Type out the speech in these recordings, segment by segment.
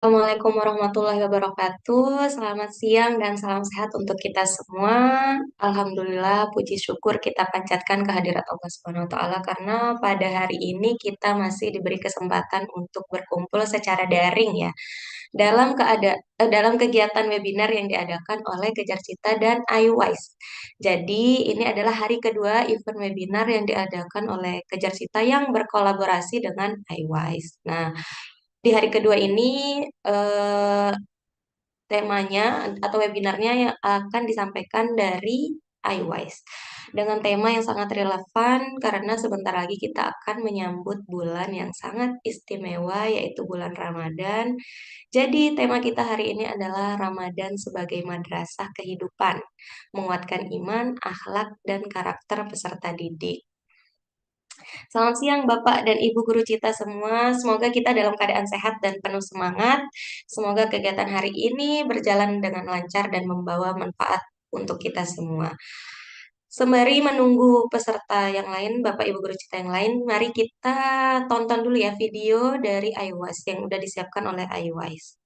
Assalamualaikum warahmatullahi wabarakatuh. Selamat siang dan salam sehat untuk kita semua. Alhamdulillah, puji syukur kita panjatkan kehadirat Allah Subhanahu wa taala karena pada hari ini kita masih diberi kesempatan untuk berkumpul secara daring ya dalam kegiatan webinar yang diadakan oleh Kejar Cita dan iWise. Jadi, ini adalah hari kedua event webinar yang diadakan oleh Kejar Cita yang berkolaborasi dengan iWise. Nah, di hari kedua ini eh, temanya atau webinarnya yang akan disampaikan dari iWise dengan tema yang sangat relevan karena sebentar lagi kita akan menyambut bulan yang sangat istimewa yaitu bulan Ramadan. Jadi tema kita hari ini adalah Ramadan sebagai madrasah kehidupan, menguatkan iman, akhlak, dan karakter peserta didik. Selamat siang Bapak dan Ibu Guru Cita semua. Semoga kita dalam keadaan sehat dan penuh semangat. Semoga kegiatan hari ini berjalan dengan lancar dan membawa manfaat untuk kita semua. Sembari menunggu peserta yang lain, Bapak Ibu Guru Cita yang lain, mari kita tonton dulu ya video dari iWise yang udah disiapkan oleh iWise.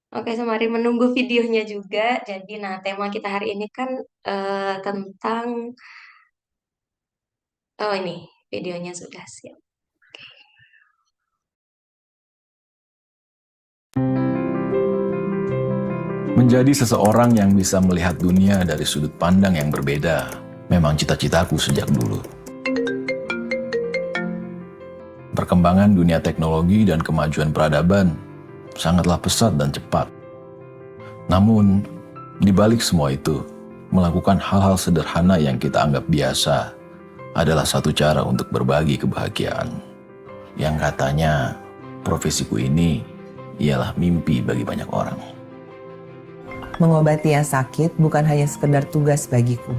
Oke, sembari menunggu videonya juga. Jadi, nah tema kita hari ini kan tentang, oh ini videonya sudah siap. Menjadi seseorang yang bisa melihat dunia dari sudut pandang yang berbeda memang cita-citaku sejak dulu. Perkembangan dunia teknologi dan kemajuan peradaban sangatlah pesat dan cepat. Namun, di balik semua itu, melakukan hal-hal sederhana yang kita anggap biasa adalah satu cara untuk berbagi kebahagiaan. Yang katanya, profesiku ini ialah mimpi bagi banyak orang. Mengobati yang sakit bukan hanya sekedar tugas bagiku.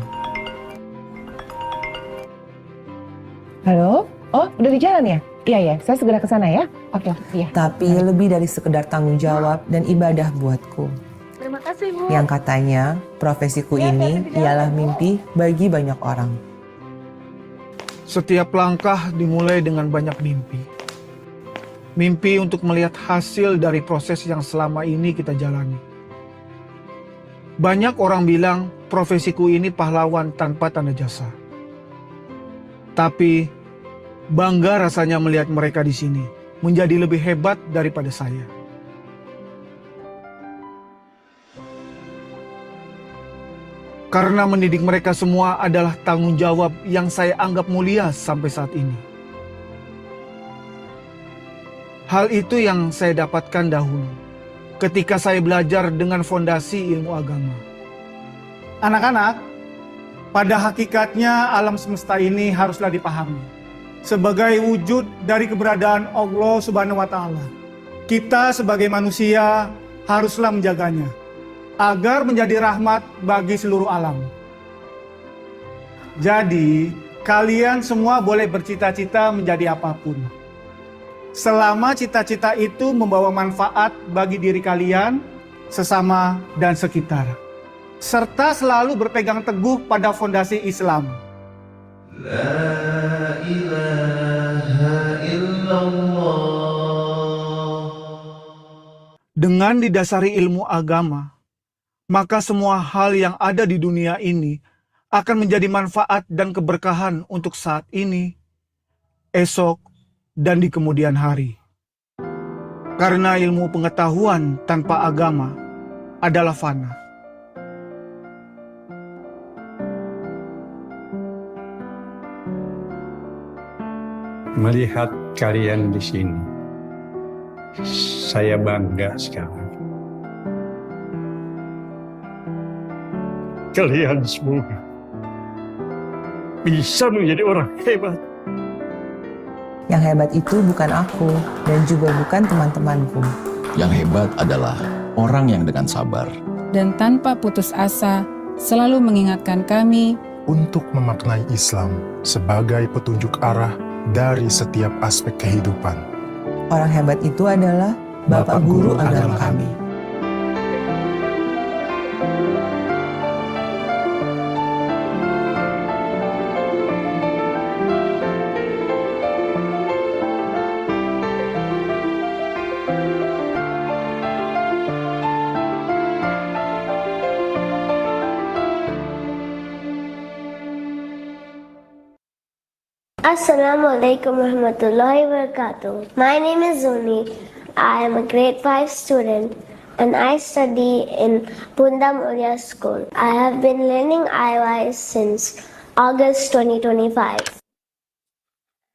Halo? Oh, udah di jalan ya? Iya ya, saya segera ke sana ya. Oke, iya. Tapi lebih dari sekedar tanggung jawab dan ibadah buatku. Terima kasih, Bu. Yang katanya, profesiku ini ialah mimpi bagi banyak orang. Setiap langkah dimulai dengan banyak mimpi. Mimpi untuk melihat hasil dari proses yang selama ini kita jalani. Banyak orang bilang profesiku ini pahlawan tanpa tanda jasa. Tapi bangga rasanya melihat mereka di sini menjadi lebih hebat daripada saya. Karena mendidik mereka semua adalah tanggung jawab yang saya anggap mulia sampai saat ini. Hal itu yang saya dapatkan dahulu ketika saya belajar dengan fondasi ilmu agama. Anak-anak, pada hakikatnya alam semesta ini haruslah dipahami sebagai wujud dari keberadaan Allah Subhanahu wa taala. Kita sebagai manusia haruslah menjaganya agar menjadi rahmat bagi seluruh alam. Jadi, kalian semua boleh bercita-cita menjadi apapun. Selama cita-cita itu membawa manfaat bagi diri kalian, sesama, dan sekitar. Serta selalu berpegang teguh pada fondasi Islam. La ilaha illallah. Dengan didasari ilmu agama, maka semua hal yang ada di dunia ini akan menjadi manfaat dan keberkahan untuk saat ini, esok, dan di kemudian hari. Karena ilmu pengetahuan tanpa agama adalah fana. Melihat kalian di sini, saya bangga sekali. Kalian semua bisa menjadi orang hebat. Yang hebat itu bukan aku dan juga bukan teman-temanku. Yang hebat adalah orang yang dengan sabar dan tanpa putus asa selalu mengingatkan kami untuk memaknai Islam sebagai petunjuk arah dari setiap aspek kehidupan. Orang hebat itu adalah Bapak Guru agama kami. Assalamualaikum warahmatullahi wabarakatuh. My name is Zuni. I am a grade 5 student and I study in Bunda Mulia School. I have been learning IOI since August 2025.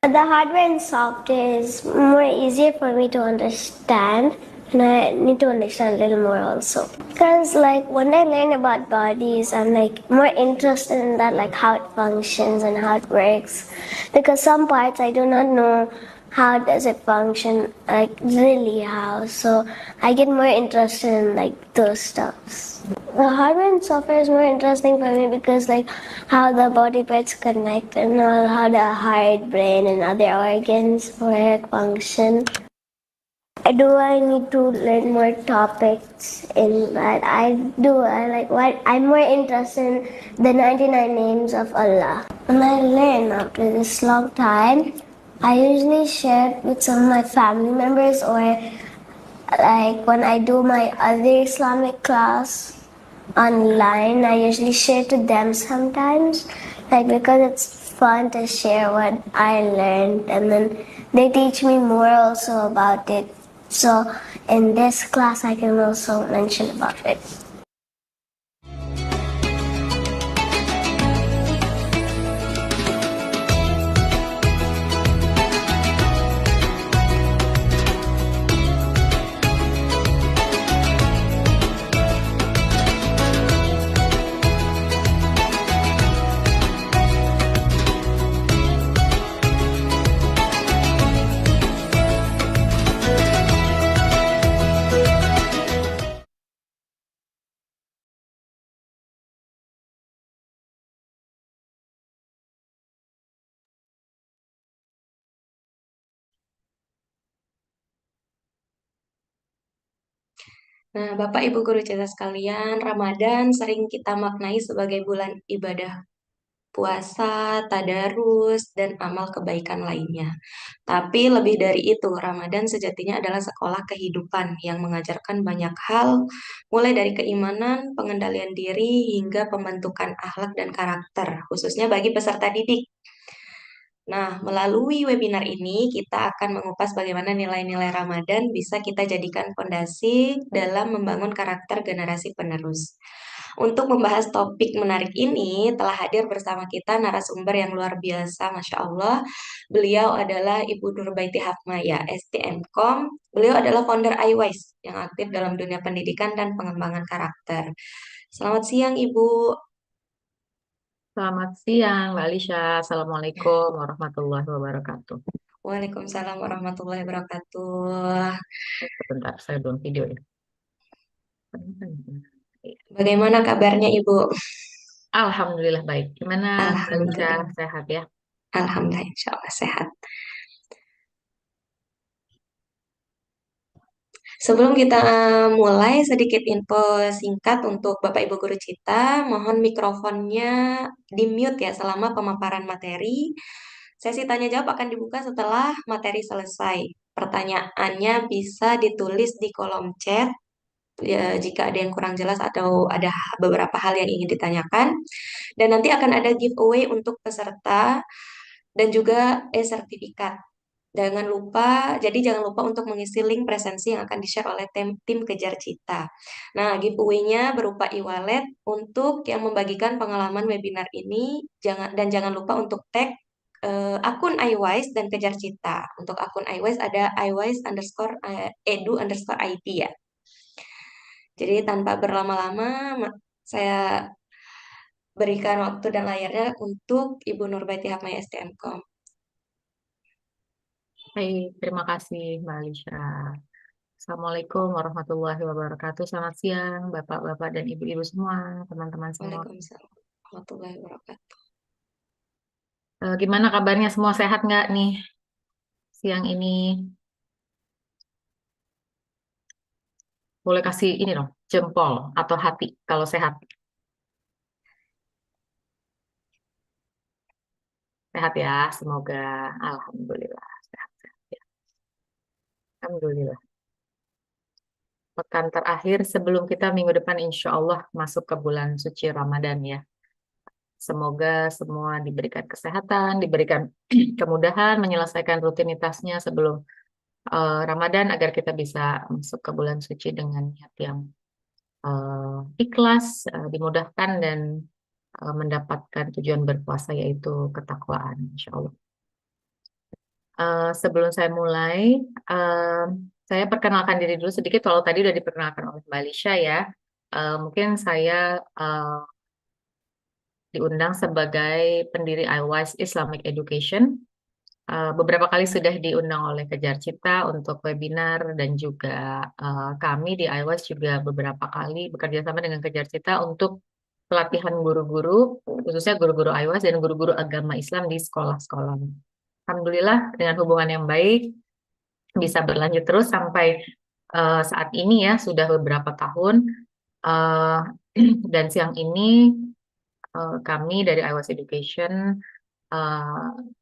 The hardware and software is more easier for me to understand, and I need to understand a little more also. Because like when I learn about bodies, I'm like more interested in that, like how it functions and how it works. Because some parts I do not know how does it function, like really how. So I get more interested in like those stuffs. The hardware and software is more interesting for me because like how the body parts connect and all, how the heart, brain and other organs work, function. Do I need to learn more topics in that? I do. I like what I'm more interested in the 99 names of Allah. When I learn after this long time, I usually share it with some of my family members, or like when I do my other Islamic class online, I usually share to them sometimes, like because it's fun to share what I learned, and then they teach me more also about it. So in this class I can also mention about it. Nah, Bapak Ibu guru kita sekalian, Ramadan sering kita maknai sebagai bulan ibadah puasa, tadarus, dan amal kebaikan lainnya. Tapi lebih dari itu, Ramadan sejatinya adalah sekolah kehidupan yang mengajarkan banyak hal, mulai dari keimanan, pengendalian diri, hingga pembentukan akhlak dan karakter, khususnya bagi peserta didik. Nah, melalui webinar ini kita akan mengupas bagaimana nilai-nilai Ramadan bisa kita jadikan fondasi dalam membangun karakter generasi penerus. Untuk membahas topik menarik ini, telah hadir bersama kita narasumber yang luar biasa, Masya Allah. Beliau adalah Ibu Nurbaiti Hakmaya, STMkom. Beliau adalah founder iWise yang aktif dalam dunia pendidikan dan pengembangan karakter. Selamat siang, Ibu. Selamat siang, Mbak Alisha. Assalamualaikum warahmatullahi wabarakatuh. Waalaikumsalam warahmatullahi wabarakatuh. Sebentar, saya belum video ya. Bagaimana kabarnya, Ibu? Alhamdulillah baik. Gimana, Mbak Alisha? Alhamdulillah. Sehat ya? Alhamdulillah, insya Allah sehat. Sebelum kita mulai, sedikit info singkat untuk Bapak Ibu Guru Cita. Mohon mikrofonnya di-mute ya selama pemaparan materi. Sesi tanya jawab akan dibuka setelah materi selesai. Pertanyaannya bisa ditulis di kolom chat ya, jika ada yang kurang jelas atau ada beberapa hal yang ingin ditanyakan. Dan nanti akan ada giveaway untuk peserta dan juga sertifikat. Jangan lupa untuk mengisi link presensi yang akan di-share oleh tim Kejar Cita. Nah, giveaway-nya berupa e-wallet untuk yang membagikan pengalaman webinar ini, jangan lupa untuk tag akun iWise dan Kejar Cita. Untuk akun iWise ada iWise_edu_id ya. Jadi tanpa berlama-lama, saya berikan waktu dan layarnya untuk Ibu Nurbaiti Hakmaya STMkom. Baik, terima kasih Mbak Alisha. Assalamualaikum warahmatullahi wabarakatuh. Selamat siang Bapak-Bapak dan Ibu-Ibu semua, teman-teman semua. Waalaikumsalam warahmatullahi wabarakatuh. Gimana kabarnya semua, sehat nggak nih siang ini? Boleh kasih ini dong, jempol atau hati kalau sehat. Sehat ya, semoga. Alhamdulillah. Sehat, sehat ya. Alhamdulillah. Pekan terakhir sebelum kita minggu depan insya Allah masuk ke bulan suci Ramadan ya. Semoga semua diberikan kesehatan, diberikan kemudahan menyelesaikan rutinitasnya sebelum Ramadan agar kita bisa masuk ke bulan suci dengan niat yang ikhlas, dimudahkan dan mendapatkan tujuan berpuasa yaitu ketakwaan, insya Allah. Sebelum saya mulai, saya perkenalkan diri dulu sedikit. Kalau tadi udah diperkenalkan oleh Mbak Alisha ya, mungkin saya diundang sebagai pendiri iWise Islamic Education. Beberapa kali sudah diundang oleh Kejar Cita untuk webinar dan juga kami di iWise juga beberapa kali bekerja sama dengan Kejar Cita untuk pelatihan guru-guru, khususnya guru-guru iWise dan guru-guru agama Islam di sekolah-sekolah. Alhamdulillah dengan hubungan yang baik bisa berlanjut terus sampai saat ini ya, sudah beberapa tahun. Dan siang ini kami dari iWise Education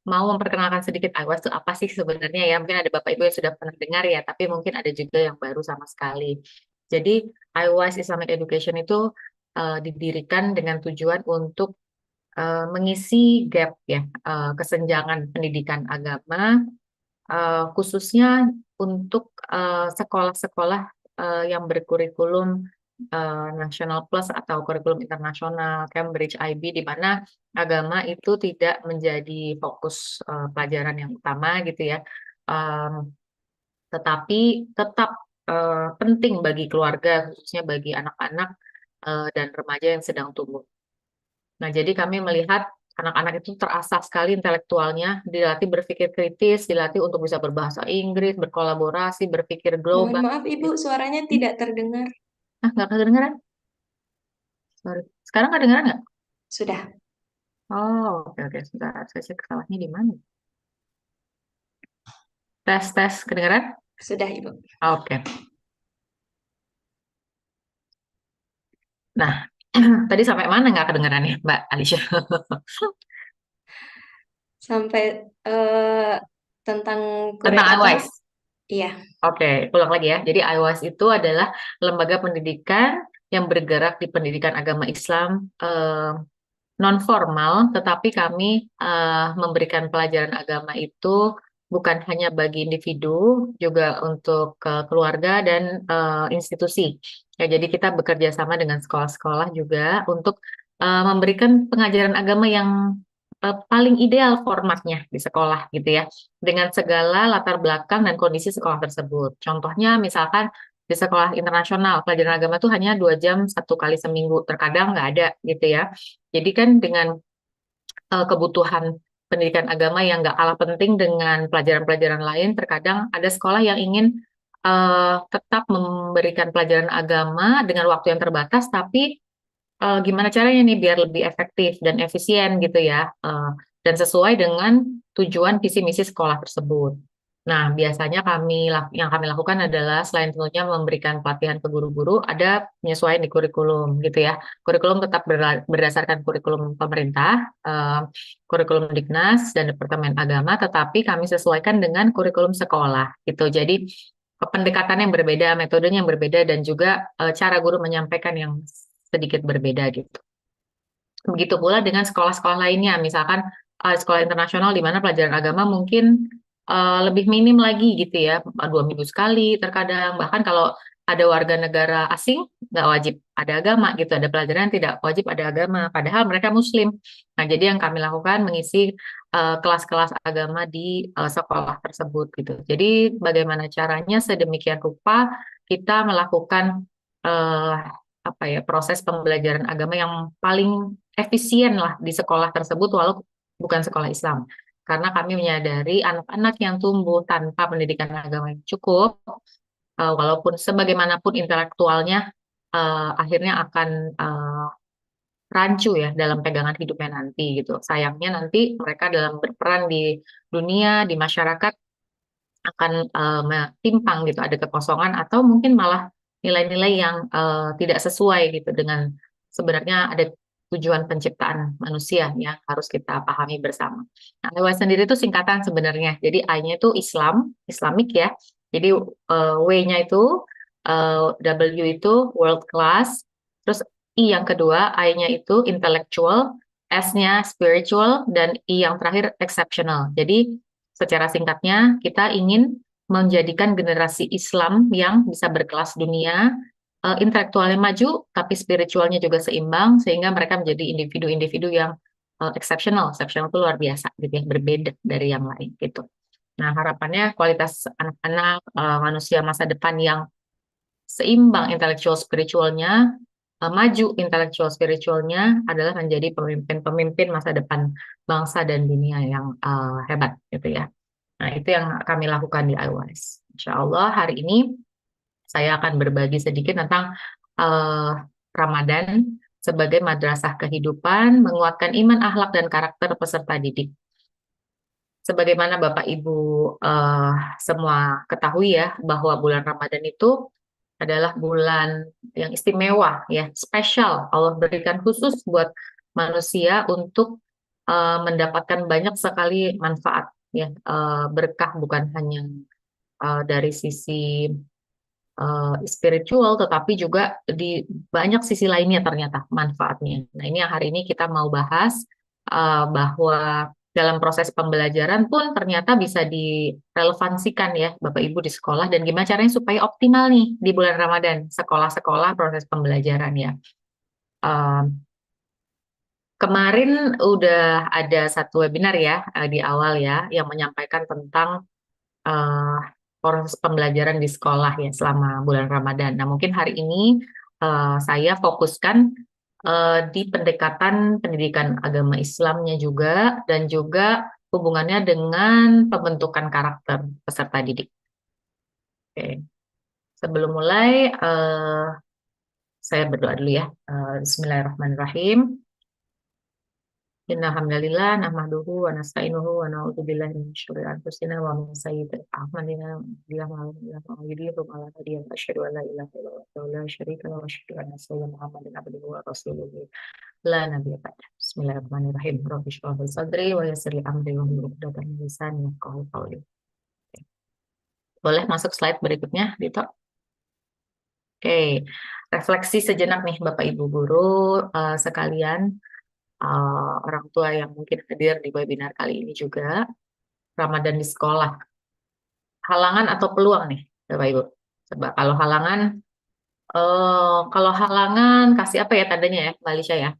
mau memperkenalkan sedikit iWise itu apa sih sebenarnya ya. Mungkin ada Bapak Ibu yang sudah pernah dengar ya, tapi mungkin ada juga yang baru sama sekali. Jadi iWise Islamic Education itu didirikan dengan tujuan untuk mengisi gap ya, kesenjangan pendidikan agama, khususnya untuk sekolah-sekolah yang berkurikulum National Plus atau kurikulum internasional Cambridge IB, di mana agama itu tidak menjadi fokus pelajaran yang utama gitu ya, tetapi tetap penting bagi keluarga, khususnya bagi anak-anak dan remaja yang sedang tumbuh. Nah, jadi kami melihat anak-anak itu terasah sekali intelektualnya, dilatih berpikir kritis, dilatih untuk bisa berbahasa Inggris, berkolaborasi, berpikir Mohon global. maaf Ibu, suaranya tidak terdengar. Nggak kedengeran? Sorry. Sekarang kedengeran nggak? Sudah. Oh, oke. Sebentar, saya cek salahnya di mana. Tes, kedengeran? Sudah Ibu. Oke. Nah, tadi sampai mana nggak kedengerannya, Mbak Alisha? Sampai tentang Tentang iWise. Iya. Oke, ulang lagi ya. Jadi iWise itu adalah lembaga pendidikan yang bergerak di pendidikan agama Islam non formal, tetapi kami memberikan pelajaran agama itu bukan hanya bagi individu, juga untuk keluarga dan institusi. Ya, jadi kita bekerja sama dengan sekolah-sekolah juga untuk memberikan pengajaran agama yang paling ideal formatnya di sekolah gitu ya, dengan segala latar belakang dan kondisi sekolah tersebut. Contohnya misalkan di sekolah internasional pelajaran agama itu hanya 2 jam 1 kali seminggu, terkadang nggak ada gitu ya. Jadi kan dengan kebutuhan pendidikan agama yang nggak kalah penting dengan pelajaran-pelajaran lain, terkadang ada sekolah yang ingin tetap memberikan pelajaran agama dengan waktu yang terbatas, tapi gimana caranya nih biar lebih efektif dan efisien gitu ya, dan sesuai dengan tujuan visi misi sekolah tersebut. Nah, biasanya yang kami lakukan adalah selain tentunya memberikan pelatihan ke guru-guru, ada penyesuaian di kurikulum gitu ya. Kurikulum tetap berdasarkan kurikulum pemerintah, kurikulum Dignas dan Departemen Agama, tetapi kami sesuaikan dengan kurikulum sekolah gitu. Jadi pendekatan yang berbeda, metodenya yang berbeda, dan juga cara guru menyampaikan yang sedikit berbeda gitu. Begitu pula dengan sekolah-sekolah lainnya, misalkan sekolah internasional di mana pelajaran agama mungkin lebih minim lagi gitu ya, 2 minggu sekali terkadang, bahkan kalau ada warga negara asing nggak wajib ada agama gitu, ada pelajaran yang tidak wajib ada agama, padahal mereka Muslim. Nah, jadi yang kami lakukan mengisi kelas-kelas agama di sekolah tersebut gitu. Jadi bagaimana caranya sedemikian rupa kita melakukan eh, apa ya proses pembelajaran agama yang paling efisien lah di sekolah tersebut, walaupun bukan sekolah Islam. Karena kami menyadari anak-anak yang tumbuh tanpa pendidikan agama yang cukup, walaupun sebagaimanapun intelektualnya, akhirnya akan rancu ya dalam pegangan hidupnya nanti gitu. Sayangnya nanti mereka dalam berperan di dunia, di masyarakat akan timpang gitu, ada kekosongan atau mungkin malah nilai-nilai yang tidak sesuai gitu dengan sebenarnya ada tujuan penciptaan manusia yang harus kita pahami bersama. Nah, IWS sendiri itu singkatan sebenarnya. Jadi I-nya itu Islam, Islamic ya. Jadi W-nya itu W itu world class, terus I yang kedua, I-nya itu intellectual, S-nya spiritual, dan I yang terakhir exceptional. Jadi secara singkatnya, kita ingin menjadikan generasi Islam yang bisa berkelas dunia, intelektualnya maju, tapi spiritualnya juga seimbang, sehingga mereka menjadi individu-individu yang exceptional. Exceptional itu luar biasa, gitu ya, berbeda dari yang lain, gitu. Nah, harapannya kualitas anak-anak, manusia masa depan yang seimbang intelektual spiritualnya, maju intelektual spiritualnya adalah menjadi pemimpin-pemimpin masa depan bangsa dan dunia yang hebat, gitu ya. Nah, itu yang kami lakukan di IWS. Insya Allah hari ini saya akan berbagi sedikit tentang Ramadan sebagai madrasah kehidupan, menguatkan iman, akhlak, dan karakter peserta didik. Sebagaimana Bapak Ibu semua ketahui ya, bahwa bulan Ramadan itu adalah bulan yang istimewa, ya, spesial. Allah berikan khusus buat manusia untuk mendapatkan banyak sekali manfaat, ya, berkah bukan hanya dari sisi spiritual, tetapi juga di banyak sisi lainnya ternyata manfaatnya. Nah, ini yang hari ini kita mau bahas, bahwa dalam proses pembelajaran pun ternyata bisa direlevansikan ya Bapak Ibu di sekolah, dan gimana caranya supaya optimal nih di bulan Ramadan, sekolah-sekolah proses pembelajaran ya. Kemarin udah ada satu webinar ya di awal ya, yang menyampaikan tentang proses pembelajaran di sekolah ya selama bulan Ramadan. Nah, mungkin hari ini saya fokuskan di pendekatan pendidikan agama Islamnya juga, dan juga hubungannya dengan pembentukan karakter peserta didik. Oke. Sebelum mulai, saya berdoa dulu ya. Bismillahirrahmanirrahim. Innalhamdalillah nahmaduhu wa nasta'inuhu wa na'udzubillahi min syururi anfusina wa min sayyiati a'malina. Bismillahirrahmanirrahim. Ala hadiyan asyhadu an la ilaha illallah wa la syarika lahu wa asyhadu anna sayyidina Muhammadan abduhu wa rasuluhu la nabiyya ba'dah. Bismillahirrahmanirrahim. Rabbi shrah li sadri wa yassir li amri wa hlul 'uqdatam min lisani yafqahu qawli. Boleh masuk slide berikutnya, Dito? Oke, refleksi sejenak nih Bapak Ibu guru sekalian. Orang tua yang mungkin hadir di webinar kali ini juga, Ramadan di sekolah. Halangan atau peluang nih, Bapak Ibu? Coba kalau halangan kasih apa ya tandanya ya, Mbak Lisha ya?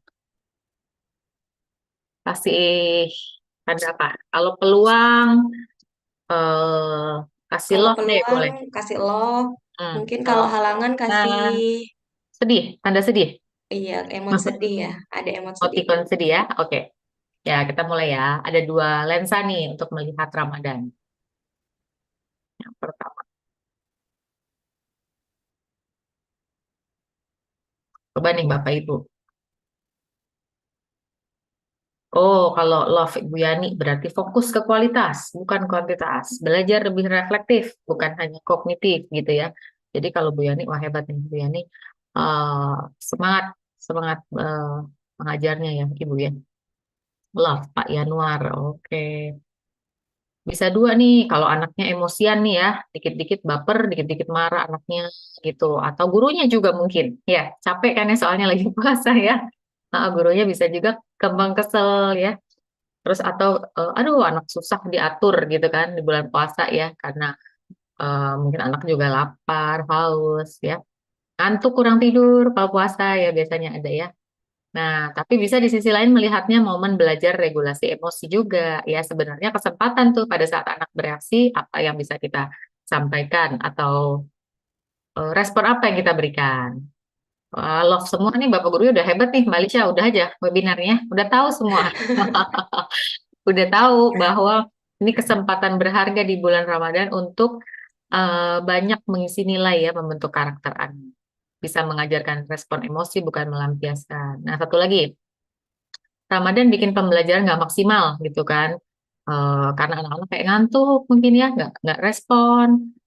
Kasih tanda apa? Kalau peluang kasih Kalau love deh, boleh. peluang kasih love. Mungkin kalau halangan kasih sedih, tanda sedih. iya emot sedih ya. Ada emot sedih. Emoticon sedih ya. Oke. Ya, kita mulai ya. Ada dua lensa nih untuk melihat Ramadan. Yang pertama. Coba nih Bapak Ibu. Oh, kalau love Ibu Yani berarti fokus ke kualitas, bukan kuantitas. Belajar lebih reflektif, bukan hanya kognitif gitu ya. Jadi kalau Bu Yani, wah hebat nih Bu Yani. Semangat mengajarnya ya Ibu ya. Love Pak Yanuar, oke. Bisa dua nih, kalau anaknya emosian nih ya, dikit-dikit baper, dikit-dikit marah anaknya gitu. Atau gurunya juga mungkin, ya capek kan ya soalnya lagi puasa ya. Gurunya bisa juga gampang kesel ya. Terus atau, aduh anak susah diatur gitu kan di bulan puasa ya, karena Mungkin anak juga lapar, haus, ya. Ngantuk, kurang tidur, kalau puasa ya biasanya ada ya. Nah, tapi bisa di sisi lain melihatnya momen belajar regulasi emosi juga. Ya, sebenarnya kesempatan tuh pada saat anak bereaksi, apa yang bisa kita sampaikan atau respon apa yang kita berikan. Wah, love semua nih Bapak Guru udah hebat nih, Mbak Lisha, udah aja webinarnya, udah tahu semua. Udah tahu bahwa ini kesempatan berharga di bulan Ramadan untuk banyak mengisi nilai ya, membentuk karakter anak. Bisa mengajarkan respon emosi bukan melampiaskan. Nah, satu lagi, Ramadan bikin pembelajaran nggak maksimal gitu kan. Karena anak-anak kayak ngantuk mungkin ya, nggak respon,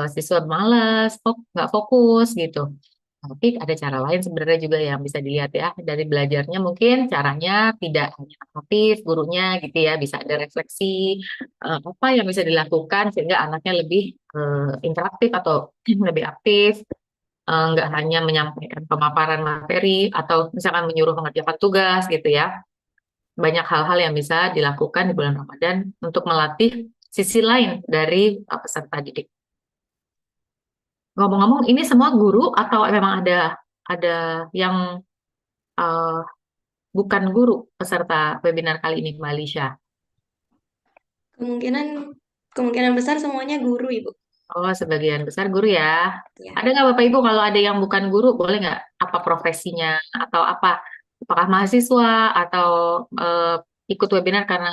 siswa malas, nggak fokus gitu. Tapi ada cara lain sebenarnya juga yang bisa dilihat ya dari belajarnya, mungkin caranya tidak hanya aktif gurunya gitu ya, bisa ada refleksi apa yang bisa dilakukan sehingga anaknya lebih interaktif atau lebih aktif, nggak hanya menyampaikan pemaparan materi atau misalkan menyuruh mengerjakan tugas gitu ya. Banyak hal-hal yang bisa dilakukan di bulan Ramadan untuk melatih sisi lain dari peserta didik. Ngomong-ngomong, ini semua guru atau memang ada yang uh, bukan guru peserta webinar kali ini, Mbak Lisha? Kemungkinan kemungkinan besar semuanya guru, Ibu. Oh, sebagian besar guru ya. Ya. Ada nggak Bapak Ibu kalau ada yang bukan guru, boleh nggak apa profesinya atau apa? Apakah mahasiswa atau ikut webinar karena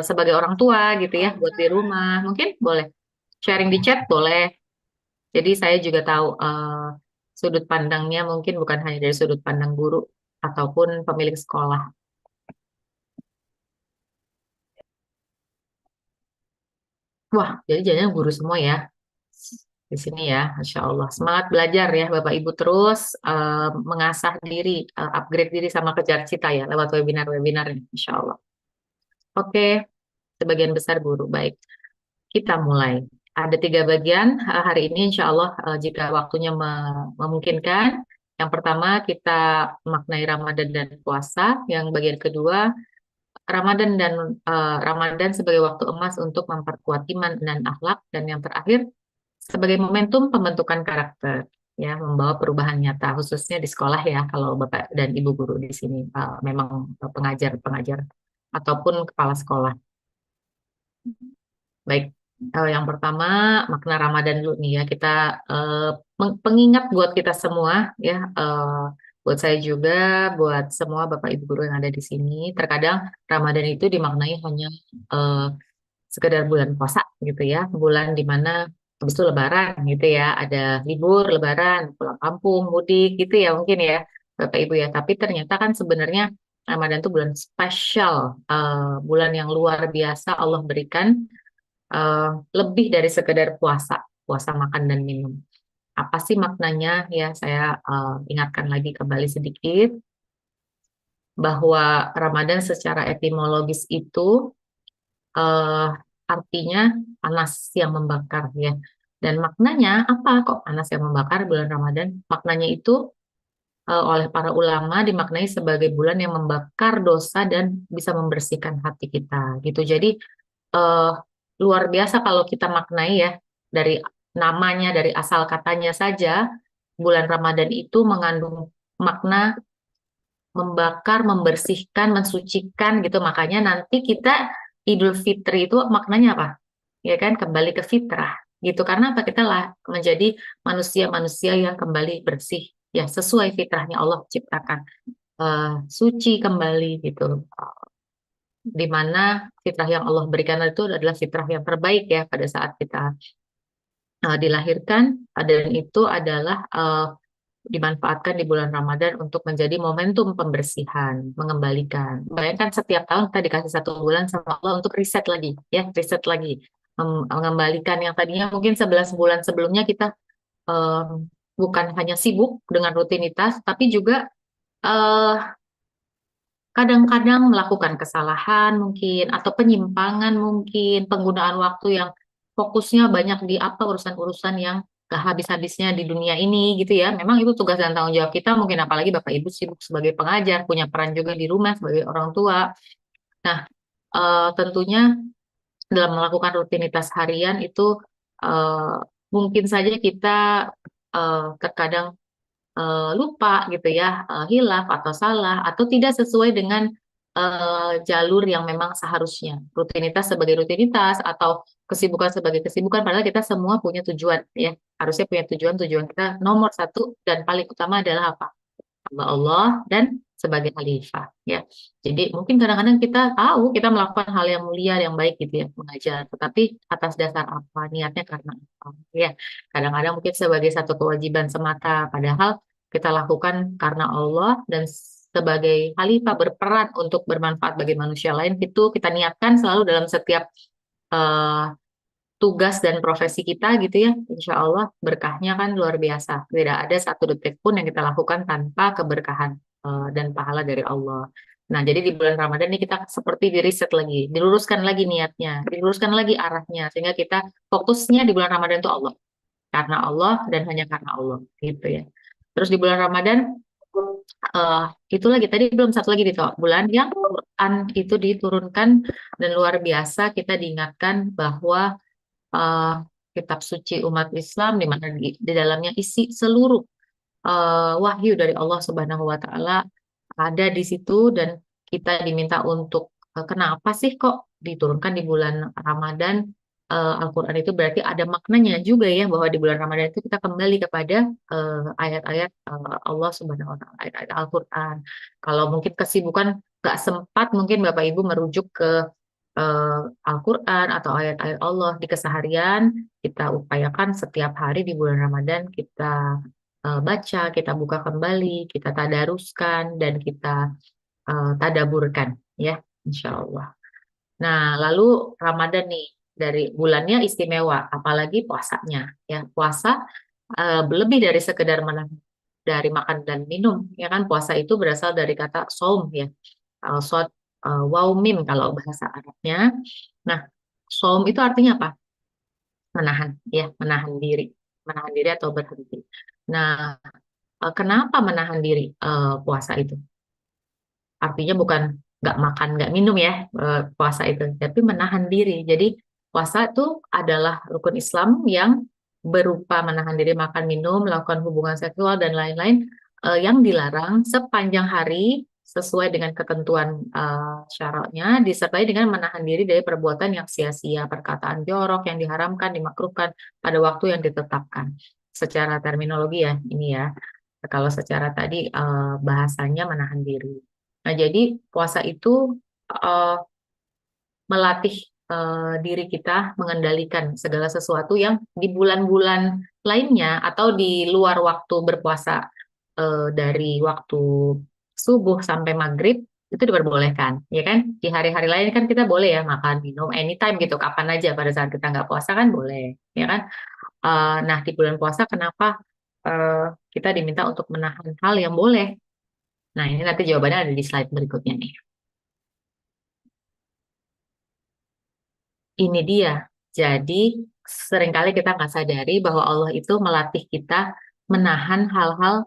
sebagai orang tua gitu ya, buat di rumah? Mungkin boleh sharing di chat, boleh. Jadi saya juga tahu sudut pandangnya mungkin bukan hanya dari sudut pandang guru ataupun pemilik sekolah. Wah, jadi jadinya guru semua ya di sini ya, Masya Allah. Semangat belajar ya Bapak Ibu, terus mengasah diri, upgrade diri sama kejar cita ya lewat webinar-webinar ini, Masya Allah. Oke, sebagian besar guru. Baik, kita mulai. Ada 3 bagian hari ini, Insya Allah jika waktunya memungkinkan. Yang pertama kita maknai Ramadan dan puasa. Yang bagian kedua Ramadan sebagai waktu emas untuk memperkuat iman dan akhlak. Dan yang terakhir sebagai momentum pembentukan karakter, ya, membawa perubahan nyata khususnya di sekolah ya. Kalau Bapak dan Ibu guru di sini memang pengajar ataupun kepala sekolah. Baik. Yang pertama makna Ramadan dulu nih ya, kita pengingat buat kita semua ya, buat saya juga, buat semua Bapak Ibu guru yang ada di sini. Terkadang Ramadan itu dimaknai hanya sekedar bulan puasa gitu ya, bulan dimana habis itu Lebaran gitu ya, ada libur Lebaran, pulang kampung, mudik gitu ya mungkin ya Bapak Ibu ya. Tapi ternyata kan sebenarnya Ramadan itu bulan spesial, bulan yang luar biasa Allah berikan. Lebih dari sekedar puasa makan dan minum. Apa sih maknanya? Ya, saya ingatkan lagi kembali sedikit bahwa Ramadan secara etimologis itu artinya panas yang membakar ya. Dan maknanya apa kok panas yang membakar bulan Ramadan? Maknanya itu oleh para ulama dimaknai sebagai bulan yang membakar dosa dan bisa membersihkan hati kita gitu. Jadi luar biasa kalau kita maknai ya, dari namanya, dari asal katanya saja, bulan Ramadan itu mengandung makna membakar, membersihkan, mensucikan gitu. Makanya nanti kita Idul Fitri itu maknanya apa? Ya kan, kembali ke fitrah gitu. Karena apa? Kita lah menjadi manusia-manusia yang kembali bersih ya, sesuai fitrahnya Allah ciptakan, suci kembali gitu. Di mana fitrah yang Allah berikan itu adalah fitrah yang terbaik ya pada saat kita dilahirkan, dan itu adalah dimanfaatkan di bulan Ramadan untuk menjadi momentum pembersihan, mengembalikan. Bayangkan setiap tahun kita dikasih 1 bulan sama Allah untuk riset lagi, ya, riset lagi, mengembalikan yang tadinya mungkin 11 bulan sebelumnya kita bukan hanya sibuk dengan rutinitas, tapi juga kadang-kadang melakukan kesalahan mungkin, atau penyimpangan mungkin, penggunaan waktu yang fokusnya banyak di apa urusan-urusan yang gak habis-habisnya di dunia ini gitu ya. Memang itu tugas dan tanggung jawab kita, mungkin apalagi Bapak Ibu sibuk sebagai pengajar, punya peran juga di rumah sebagai orang tua. Nah, tentunya dalam melakukan rutinitas harian itu eh, mungkin saja kita terkadang lupa gitu ya, hilaf atau salah atau tidak sesuai dengan jalur yang memang seharusnya. Rutinitas sebagai rutinitas atau kesibukan sebagai kesibukan, padahal kita semua punya tujuan ya. Harusnya punya tujuan, tujuan kita nomor satu dan paling utama adalah apa? Hamba Allah dan sebagai khalifah ya. Jadi mungkin kadang-kadang kita tahu kita melakukan hal yang mulia, yang baik gitu ya, mengajar, tetapi atas dasar apa? Niatnya karena apa? Ya, kadang-kadang mungkin sebagai satu kewajiban semata, padahal kita lakukan karena Allah dan sebagai khalifah berperan untuk bermanfaat bagi manusia lain, itu kita niatkan selalu dalam setiap eh, tugas dan profesi kita gitu ya, insya Allah berkahnya kan luar biasa. Tidak ada satu detik pun yang kita lakukan tanpa keberkahan dan pahala dari Allah. Nah, jadi di bulan Ramadan ini kita seperti diriset lagi, diluruskan lagi niatnya, diluruskan lagi arahnya, sehingga kita fokusnya di bulan Ramadan itu Allah. Karena Allah dan hanya karena Allah, gitu ya. Terus di bulan Ramadan, itu lagi, tadi belum satu lagi di bulan yang Quran itu diturunkan dan luar biasa kita diingatkan bahwa uh, kitab suci umat Islam di mana di dalamnya isi seluruh wahyu dari Allah Subhanahu wa taala ada di situ dan kita diminta untuk kenapa sih kok diturunkan di bulan Ramadan. Al-Quran itu berarti ada maknanya juga ya bahwa di bulan Ramadan itu kita kembali kepada ayat-ayat Allah Subhanahu wa taala, ayat-ayat Al-Quran. Kalau mungkin kesibukan nggak sempat mungkin Bapak Ibu merujuk ke Al-Quran atau ayat-ayat Allah di keseharian, kita upayakan setiap hari di bulan Ramadan kita baca, kita buka kembali, kita tadaruskan, dan kita tadaburkan, ya, insya Allah. Nah, lalu Ramadan nih, dari bulannya istimewa, apalagi puasanya, ya, puasa lebih dari sekedar dari makan dan minum, ya kan, puasa itu berasal dari kata saum, ya, sod waumim kalau bahasa Arabnya. Nah, saum itu artinya apa? Menahan, ya, menahan diri atau berhenti. Nah, kenapa menahan diri puasa itu? Artinya bukan nggak makan, nggak minum ya puasa itu, tapi menahan diri. Jadi puasa itu adalah rukun Islam yang berupa menahan diri makan, minum, melakukan hubungan seksual dan lain-lain yang dilarang sepanjang hari sesuai dengan ketentuan syaratnya, disertai dengan menahan diri dari perbuatan yang sia-sia, perkataan jorok yang diharamkan, dimakruhkan pada waktu yang ditetapkan. Secara terminologi ya ini ya. Kalau secara tadi bahasanya menahan diri. Nah, jadi puasa itu melatih diri kita mengendalikan segala sesuatu yang di bulan-bulan lainnya atau di luar waktu berpuasa dari waktu subuh sampai maghrib itu diperbolehkan, ya kan? Di hari-hari lain kan kita boleh ya makan, minum, anytime gitu, kapan aja pada saat kita nggak puasa kan boleh, ya kan? Nah, di bulan puasa kenapa kita diminta untuk menahan hal yang boleh? Nah, ini nanti jawabannya ada di slide berikutnya nih. Ini dia. Jadi, seringkali kita nggak sadari bahwa Allah itu melatih kita menahan hal-hal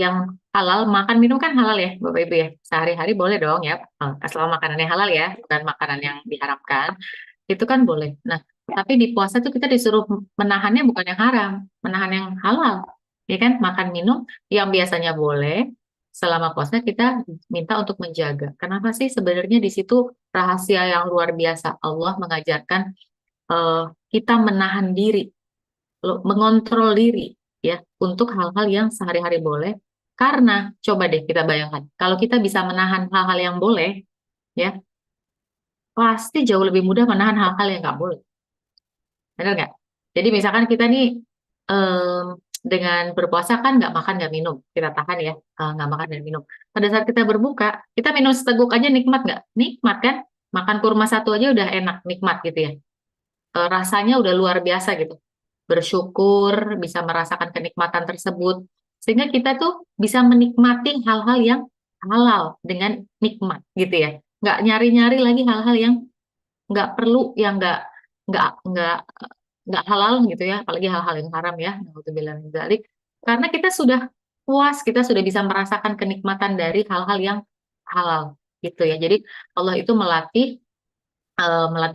yang halal. Makan minum kan halal ya, Bapak Ibu ya. Sehari-hari boleh dong ya, asal makanannya halal ya, bukan makanan yang diharamkan. Itu kan boleh. Nah, tapi di puasa itu kita disuruh menahannya bukan yang haram, menahan yang halal. Ya kan, makan minum yang biasanya boleh, selama puasa kita minta untuk menjaga. Kenapa sih sebenarnya di situ rahasia yang luar biasa. Allah mengajarkan kita menahan diri, mengontrol diri ya untuk hal-hal yang sehari-hari boleh. Karena coba deh kita bayangkan, kalau kita bisa menahan hal-hal yang boleh, ya pasti jauh lebih mudah menahan hal-hal yang nggak boleh. Benar nggak? Jadi misalkan kita nih dengan berpuasa kan nggak makan nggak minum, kita tahan ya, nggak makan dan minum. Pada saat kita berbuka, kita minum seteguk aja nikmat nggak? Nikmat kan? Makan kurma satu aja udah enak, nikmat gitu ya. Rasanya udah luar biasa gitu. Bersyukur bisa merasakan kenikmatan tersebut, sehingga kita tuh bisa menikmati hal-hal yang halal dengan nikmat gitu ya. Nggak nyari-nyari lagi hal-hal yang nggak perlu, yang nggak halal gitu ya, apalagi hal-hal yang haram ya, naudzubillah min dzalik. Karena kita sudah puas, kita sudah bisa merasakan kenikmatan dari hal-hal yang halal gitu ya. Jadi Allah itu melatih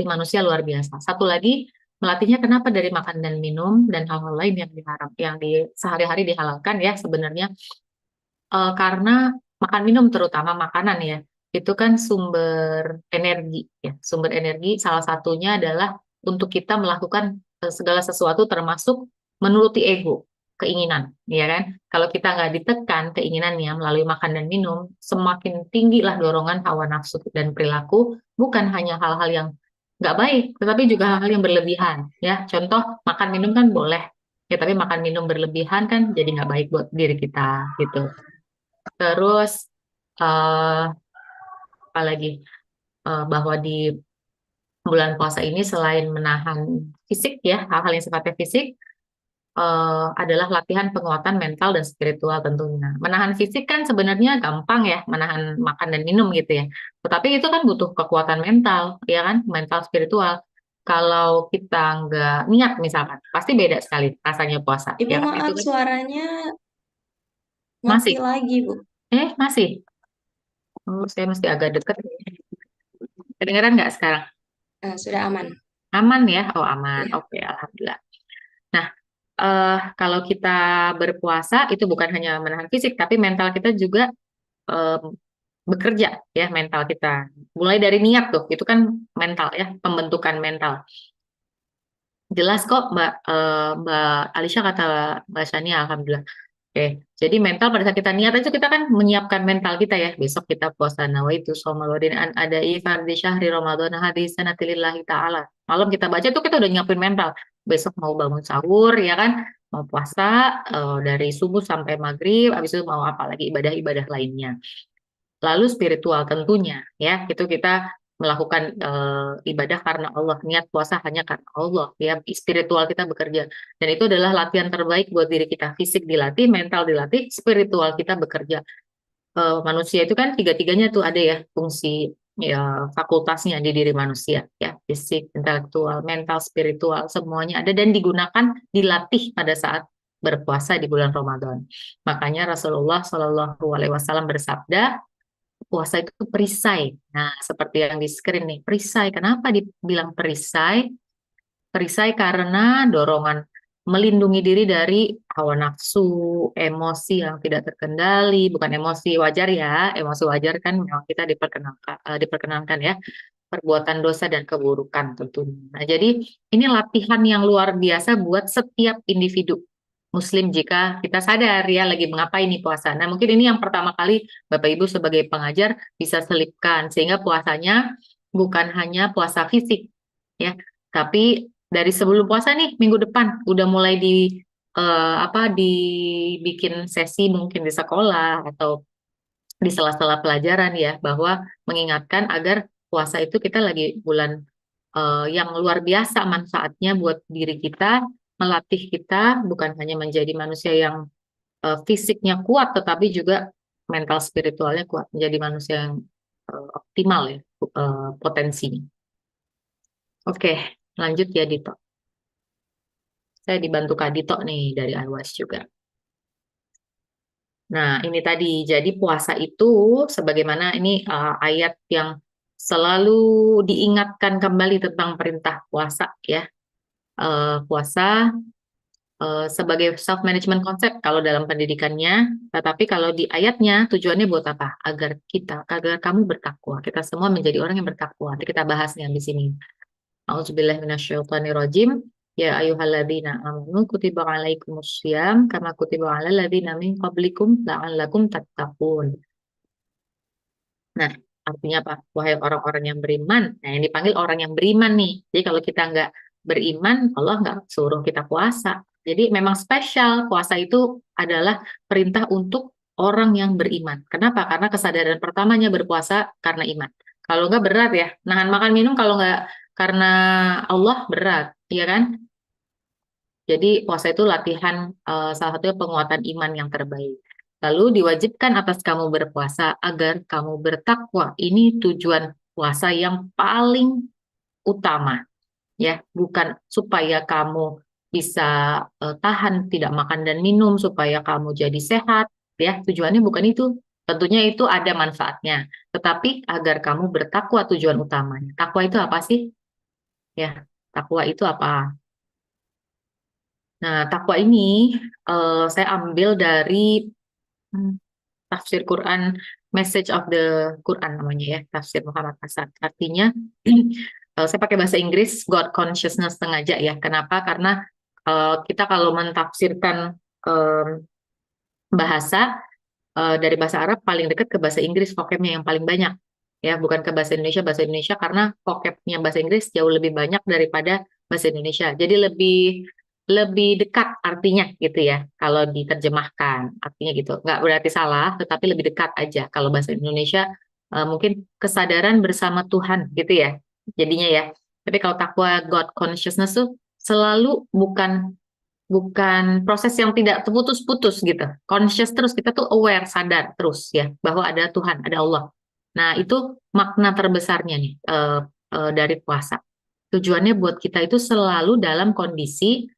manusia luar biasa. Satu lagi, Melatihnya kenapa dari makan dan minum dan hal-hal lain yang diharam, yang di sehari-hari dihalalkan ya sebenarnya. Karena makan minum terutama makanan ya, itu kan sumber energi ya. Sumber energi salah satunya adalah untuk kita melakukan segala sesuatu termasuk menuruti ego, keinginan, ya kan? Kalau kita nggak ditekan keinginannya melalui makan dan minum, semakin tinggilah dorongan hawa nafsu dan perilaku, bukan hanya hal-hal yang nggak baik, tetapi juga hal-hal yang berlebihan, ya. Contoh, makan minum kan boleh, ya, tapi makan minum berlebihan kan jadi nggak baik buat diri kita, gitu. Terus, eh apalagi, bahwa di bulan puasa ini selain menahan fisik ya, hal-hal yang sifatnya fisik, adalah latihan penguatan mental dan spiritual tentunya. Menahan fisik kan sebenarnya gampang ya, menahan makan dan minum gitu ya. Tetapi itu kan butuh kekuatan mental, ya kan, mental spiritual. Kalau kita nggak niat misalkan, pasti beda sekali rasanya puasa. Ibu Ya kan? Itu maaf, kan suaranya mati masih, lagi, Bu. masih. Oh, saya mesti agak deket. Kedengeran nggak sekarang? Nah, sudah aman. Aman ya? Oh, aman. Ya. Oke, alhamdulillah. Nah, kalau kita berpuasa itu bukan hanya menahan fisik, tapi mental kita juga eh, bekerja ya, mental kita. Mulai dari niat tuh, itu kan mental ya, pembentukan mental. Jelas kok Mbak Alisha kata Mbak Shania, alhamdulillah. Oke, jadi mental pada saat kita niat itu kita kan menyiapkan mental kita ya. Besok kita puasa nawaitu shaumal an adai fardhi syahri Ramadan hadis sanatilillahi ta'ala. Malam kita baca itu kita udah nyiapin mental. Besok mau bangun sahur ya kan, mau puasa dari subuh sampai maghrib, habis itu mau apa lagi ibadah-ibadah lainnya. Lalu spiritual tentunya ya, itu kita melakukan ibadah karena Allah, niat puasa hanya karena Allah ya, spiritual kita bekerja. Dan itu adalah latihan terbaik buat diri kita. Fisik dilatih, mental dilatih, spiritual kita bekerja. Manusia itu kan tiga-tiganya tuh ada ya fungsi ya fakultasnya di diri manusia ya, fisik, intelektual, mental, spiritual, semuanya ada dan digunakan, dilatih pada saat berpuasa di bulan Ramadan. Makanya Rasulullah Shallallahu Alaihi Wasallam bersabda, puasa itu perisai. Nah, seperti yang di screen nih, perisai. Kenapa dibilang perisai? Perisai karena dorongan melindungi diri dari hawa nafsu, emosi yang tidak terkendali, bukan emosi wajar ya. Emosi wajar kan memang kita diperkenankan ya, perbuatan dosa dan keburukan tentunya. Nah, jadi ini latihan yang luar biasa buat setiap individu Muslim jika kita sadar ya lagi mengapain nih puasa. Nah, mungkin ini yang pertama kali Bapak Ibu sebagai pengajar bisa selipkan sehingga puasanya bukan hanya puasa fisik ya, tapi dari sebelum puasa nih minggu depan udah mulai dibikin sesi mungkin di sekolah atau di sela-sela pelajaran ya, bahwa mengingatkan agar puasa itu kita lagi bulan yang luar biasa manfaatnya buat diri kita, melatih kita bukan hanya menjadi manusia yang fisiknya kuat, tetapi juga mental spiritualnya kuat, menjadi manusia yang optimal ya potensinya. Oke, lanjut ya Dito. Saya dibantu Kak Dito nih dari IWAS juga. Nah, ini tadi, jadi puasa itu sebagaimana ini ayat yang selalu diingatkan kembali tentang perintah puasa ya. Puasa sebagai self-management konsep kalau dalam pendidikannya, tetapi kalau di ayatnya tujuannya buat apa? Agar kamu bertakwa. Kita semua menjadi orang yang bertakwa. Nanti kita bahas nih di sini. A'udzubillahi minasyaitonirrajim. Ya ayyuhalladzina amanu kutiba alaikumussyam kama kutiba alal ladzina min qablikum la'allakum tattaqun. Nah, artinya apa? Wahai orang-orang yang beriman. Nah, yang dipanggil orang yang beriman nih. Jadi kalau kita nggak beriman, Allah nggak suruh kita puasa. Jadi memang spesial. Puasa itu adalah perintah untuk orang yang beriman. Kenapa? Karena kesadaran pertamanya berpuasa karena iman. Kalau nggak berat ya. Nahan makan minum kalau nggak karena Allah berat, ya kan? Jadi puasa itu latihan salah satunya penguatan iman yang terbaik. Lalu diwajibkan atas kamu berpuasa agar kamu bertakwa. Ini tujuan puasa yang paling utama, ya, bukan supaya kamu bisa tahan tidak makan dan minum supaya kamu jadi sehat, ya. Tujuannya bukan itu. Tentunya itu ada manfaatnya, tetapi agar kamu bertakwa tujuan utamanya. Takwa itu apa sih? Ya, takwa itu apa? Nah, takwa ini saya ambil dari tafsir Quran, Message of the Quran namanya ya, tafsir Muhammad Hasan. Artinya saya pakai bahasa Inggris, God consciousness sengaja ya. Kenapa? Karena kita kalau mentafsirkan bahasa dari bahasa Arab paling dekat ke bahasa Inggris, vocabnya yang paling banyak ya, bukan ke bahasa Indonesia karena vocabnya bahasa Inggris jauh lebih banyak daripada bahasa Indonesia. Jadi lebih dekat artinya gitu ya kalau diterjemahkan, artinya gitu. Nggak berarti salah, tetapi lebih dekat aja. Kalau bahasa Indonesia mungkin kesadaran bersama Tuhan gitu ya jadinya ya. Tapi kalau takwa God consciousness tuh selalu bukan proses yang tidak terputus-putus gitu. Conscious terus, kita tuh aware, sadar terus ya bahwa ada Tuhan, ada Allah. Nah, itu makna terbesarnya nih dari puasa. Tujuannya buat kita itu selalu dalam kondisi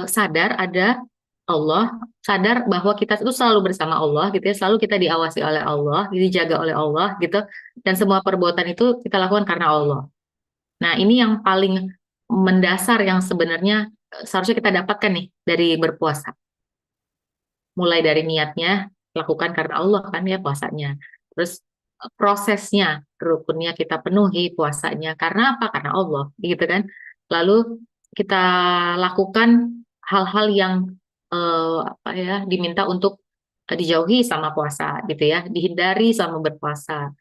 sadar ada Allah, sadar bahwa kita itu selalu bersama Allah gitu ya, selalu kita diawasi oleh Allah, dijaga oleh Allah gitu, dan semua perbuatan itu kita lakukan karena Allah. Nah, ini yang paling mendasar yang sebenarnya seharusnya kita dapatkan nih dari berpuasa. Mulai dari niatnya, lakukan karena Allah kan ya puasanya. Terus prosesnya, rukunnya kita penuhi puasanya. Karena apa? Karena Allah, gitu kan. Lalu kita lakukan hal-hal yang diminta untuk dijauhi sama puasa, gitu ya. Dihindari sama berpuasa.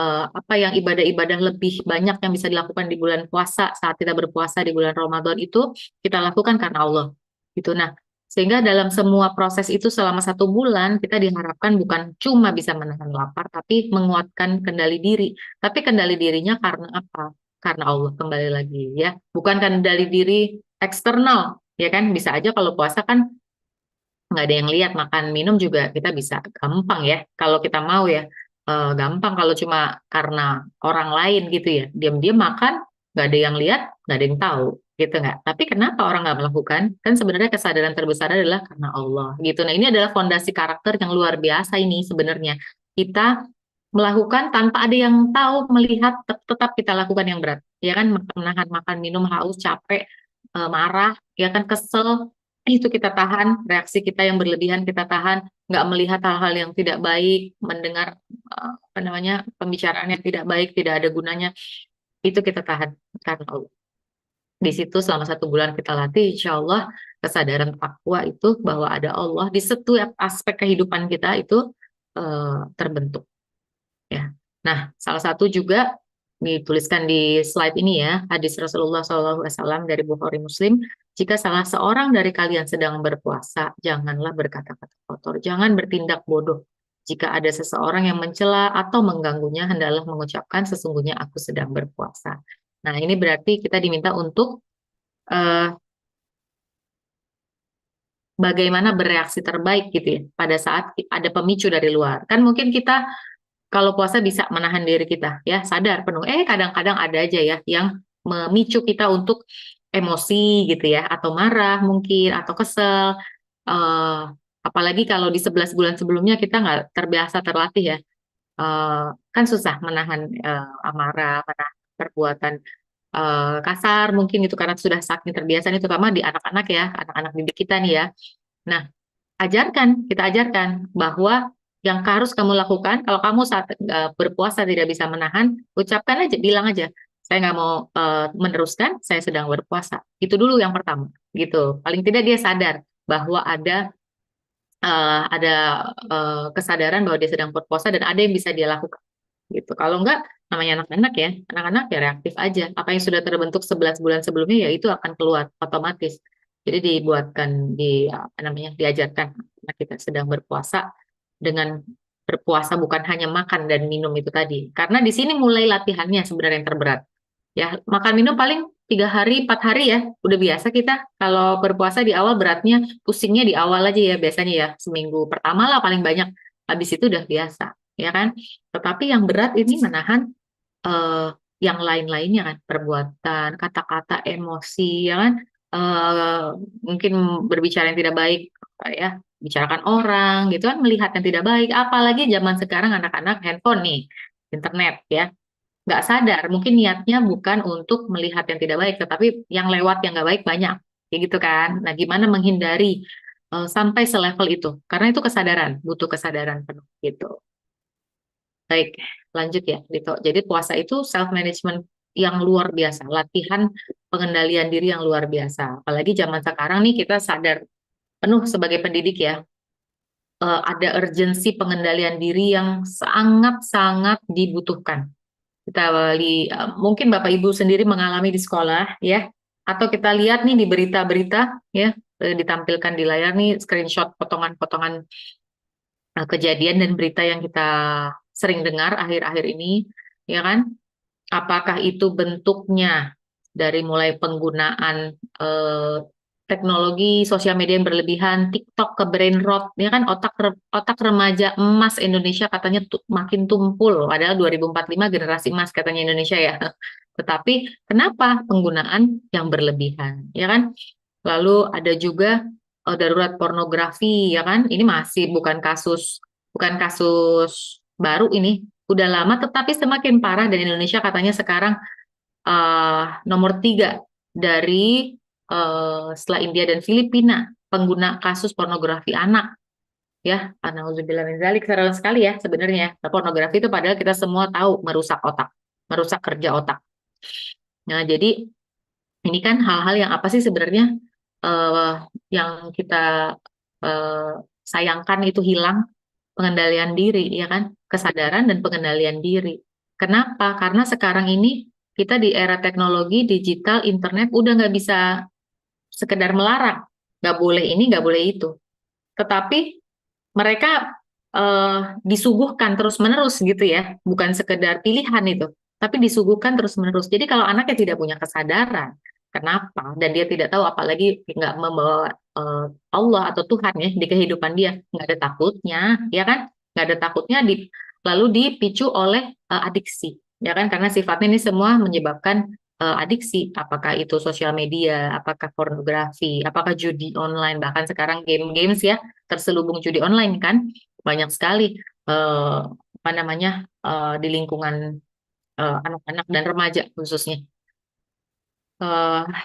Apa yang ibadah-ibadah lebih banyak yang bisa dilakukan di bulan puasa saat kita berpuasa di bulan Ramadan itu kita lakukan karena Allah gitu. Nah, sehingga dalam semua proses itu selama 1 bulan kita diharapkan bukan cuma bisa menahan lapar tapi menguatkan kendali diri. Tapi kendali dirinya karena apa? Karena Allah, kembali lagi ya, bukan kendali diri eksternal ya kan. Bisa aja kalau puasa kan nggak ada yang lihat, makan minum juga kita bisa gampang ya kalau kita mau ya. Gampang kalau cuma karena orang lain gitu ya, diam-diam makan, nggak ada yang lihat, nggak ada yang tahu, gitu nggak? Tapi kenapa orang nggak melakukan? Kan sebenarnya kesadaran terbesar adalah karena Allah, gitu. Nah, ini adalah fondasi karakter yang luar biasa ini sebenarnya. Kita melakukan tanpa ada yang tahu, melihat, tetap kita lakukan yang berat, ya kan? Menahan makan, minum, haus, capek, marah, ya kan, kesel, itu kita tahan, reaksi kita yang berlebihan kita tahan, nggak melihat hal-hal yang tidak baik, mendengar pembicaraan yang tidak baik, tidak ada gunanya, itu kita tahan karena Allah. Di situ selama 1 bulan kita latih, insya Allah kesadaran takwa itu bahwa ada Allah di setiap aspek kehidupan kita itu terbentuk. Ya. Nah, salah satu juga dituliskan di slide ini ya, hadis Rasulullah SAW dari Bukhari Muslim, jika salah seorang dari kalian sedang berpuasa, janganlah berkata-kata kotor, jangan bertindak bodoh. Jika ada seseorang yang mencela atau mengganggunya, hendaklah mengucapkan sesungguhnya aku sedang berpuasa. Nah, ini berarti kita diminta untuk bagaimana bereaksi terbaik gitu ya, pada saat ada pemicu dari luar. Kan mungkin kita kalau puasa bisa menahan diri kita ya, sadar penuh. Kadang-kadang ada aja ya yang memicu kita untuk emosi gitu ya, atau marah mungkin, atau kesel. Apalagi kalau di 11 bulan sebelumnya kita nggak terbiasa terlatih ya. Kan susah menahan amarah, menahan perbuatan kasar mungkin gitu karena sudah saking terbiasa, ini terutama di anak-anak ya, anak-anak didik kita nih ya. Nah, kita ajarkan bahwa yang harus kamu lakukan, kalau kamu saat berpuasa tidak bisa menahan, ucapkan aja, bilang aja, saya nggak mau meneruskan, saya sedang berpuasa. Itu dulu yang pertama, gitu. Paling tidak dia sadar bahwa ada kesadaran bahwa dia sedang berpuasa dan ada yang bisa dia lakukan, gitu. Kalau enggak, namanya anak-anak ya reaktif aja. Apa yang sudah terbentuk 11 bulan sebelumnya, ya itu akan keluar otomatis. Jadi diajarkan karena kita sedang berpuasa dengan berpuasa bukan hanya makan dan minum itu tadi. Karena di sini mulai latihannya sebenarnya yang terberat. Ya, makan minum paling 3 hari, 4 hari ya, udah biasa kita. Kalau berpuasa di awal beratnya, pusingnya di awal aja ya, biasanya ya, seminggu pertama lah paling banyak. Habis itu udah biasa, ya kan? Tetapi yang berat ini menahan yang lain-lainnya kan, perbuatan, kata-kata, emosi, ya kan? Mungkin berbicara yang tidak baik, ya, bicarakan orang, gitu kan, melihat yang tidak baik. Apalagi zaman sekarang anak-anak handphone nih, internet ya. nggak sadar, mungkin niatnya bukan untuk melihat yang tidak baik, tetapi yang lewat yang nggak baik banyak, kayak gitu kan. Nah, gimana menghindari sampai selevel itu? Karena itu kesadaran, butuh kesadaran penuh gitu. Baik, lanjut ya, Dito. Jadi puasa itu self management yang luar biasa, latihan pengendalian diri yang luar biasa. Apalagi zaman sekarang nih kita sadar penuh sebagai pendidik ya, ada urgensi pengendalian diri yang sangat-sangat dibutuhkan. Mungkin Bapak Ibu sendiri mengalami di sekolah ya, atau kita lihat nih di berita-berita ya, ditampilkan di layar nih screenshot potongan-potongan kejadian dan berita yang kita sering dengar akhir-akhir ini, ya kan? Apakah itu bentuknya dari mulai penggunaan teknologi sosial media yang berlebihan, TikTok ke brain rot, ya kan otak remaja emas Indonesia katanya makin tumpul, padahal 2045 generasi emas katanya Indonesia ya. Tetapi kenapa penggunaan yang berlebihan, ya kan? Lalu ada juga darurat pornografi, ya kan? Ini masih bukan kasus baru ini, udah lama, tetapi semakin parah dan Indonesia katanya sekarang nomor 3 dari setelah India dan Filipina pengguna kasus pornografi anak. Ya, Nauzubillah min dzalik, serem sekali ya sebenarnya. Pornografi itu padahal kita semua tahu merusak otak, merusak kerja otak. Nah, jadi ini kan hal-hal yang apa sih sebenarnya yang kita sayangkan itu hilang, pengendalian diri, ya kan? Kesadaran dan pengendalian diri. Kenapa? Karena sekarang ini kita di era teknologi, digital, internet udah nggak bisa sekedar melarang, nggak boleh ini, nggak boleh itu. Tetapi mereka disuguhkan terus-menerus gitu ya, bukan sekedar pilihan itu, tapi disuguhkan terus-menerus. Jadi kalau anaknya tidak punya kesadaran, kenapa? Dan dia tidak tahu, apalagi nggak membawa Allah atau Tuhan ya di kehidupan dia, nggak ada takutnya, ya kan? Nggak ada takutnya lalu dipicu oleh adiksi, ya kan? Karena sifatnya ini semua menyebabkan adiksi, apakah itu sosial media, apakah pornografi, apakah judi online, bahkan sekarang game-games ya, terselubung judi online kan, banyak sekali apa namanya di lingkungan anak-anak dan remaja khususnya.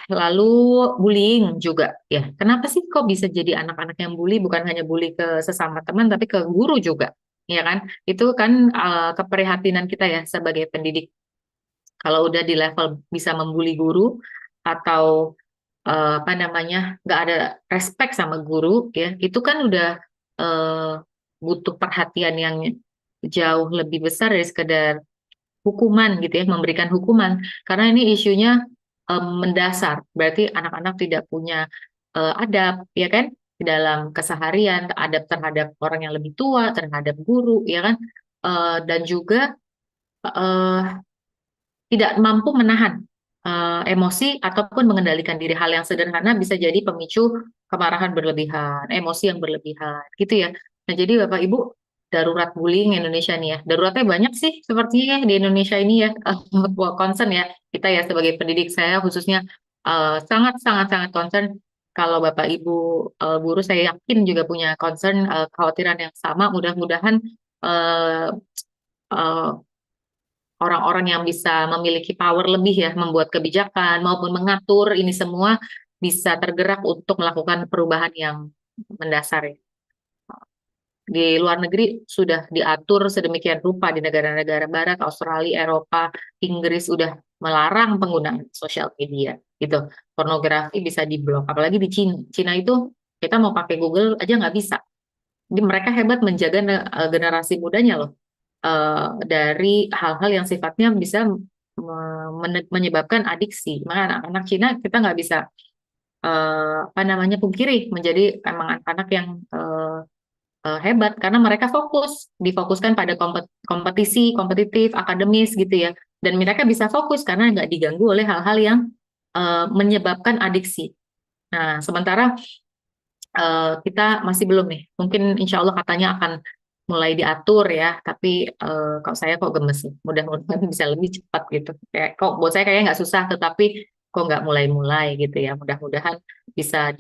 Lalu bullying juga ya. Kenapa sih kok bisa jadi anak-anak yang bully, bukan hanya bully ke sesama teman tapi ke guru juga, ya kan? Itu kan keprihatinan kita ya sebagai pendidik. Kalau udah di level bisa membuli guru atau apa namanya nggak ada respect sama guru ya, itu kan udah butuh perhatian yang jauh lebih besar dari sekedar hukuman gitu ya, memberikan hukuman, karena ini isunya mendasar, berarti anak-anak tidak punya adab, ya kan, di dalam keseharian, adab terhadap orang yang lebih tua, terhadap guru, ya kan. Dan juga tidak mampu menahan emosi ataupun mengendalikan diri. Hal yang sederhana bisa jadi pemicu kemarahan berlebihan, emosi yang berlebihan, gitu ya. Nah, jadi Bapak Ibu, darurat bullying Indonesia nih ya. Daruratnya banyak sih sepertinya ya di Indonesia ini ya. Concern ya kita ya sebagai pendidik, saya khususnya sangat sangat sangat concern. Kalau Bapak Ibu guru, saya yakin juga punya concern, kekhawatiran yang sama. Mudah-mudahan eh, eh, orang-orang yang bisa memiliki power lebih ya, membuat kebijakan maupun mengatur ini semua bisa tergerak untuk melakukan perubahan yang mendasar ya. Di luar negeri sudah diatur sedemikian rupa, di negara-negara barat, Australia, Eropa, Inggris udah melarang penggunaan sosial media gitu. Pornografi bisa diblok, apalagi di Cina. Cina itu kita mau pakai Google aja nggak bisa. Jadi mereka hebat menjaga generasi mudanya loh dari hal-hal yang sifatnya bisa menyebabkan adiksi. Maka anak-anak Cina kita nggak bisa apa namanya pungkiri menjadi emang anak-anak yang hebat, karena mereka difokuskan pada kompetisi, kompetitif, akademis gitu ya. Dan mereka bisa fokus karena nggak diganggu oleh hal-hal yang menyebabkan adiksi. Nah, sementara kita masih belum nih. Mungkin insya Allah katanya akan mulai diatur ya, tapi kalau saya kok gemes nih. Mudah-mudahan bisa lebih cepat gitu. Kayak kok buat saya kayaknya nggak susah, tetapi kok nggak mulai-mulai gitu ya. Mudah-mudahan bisa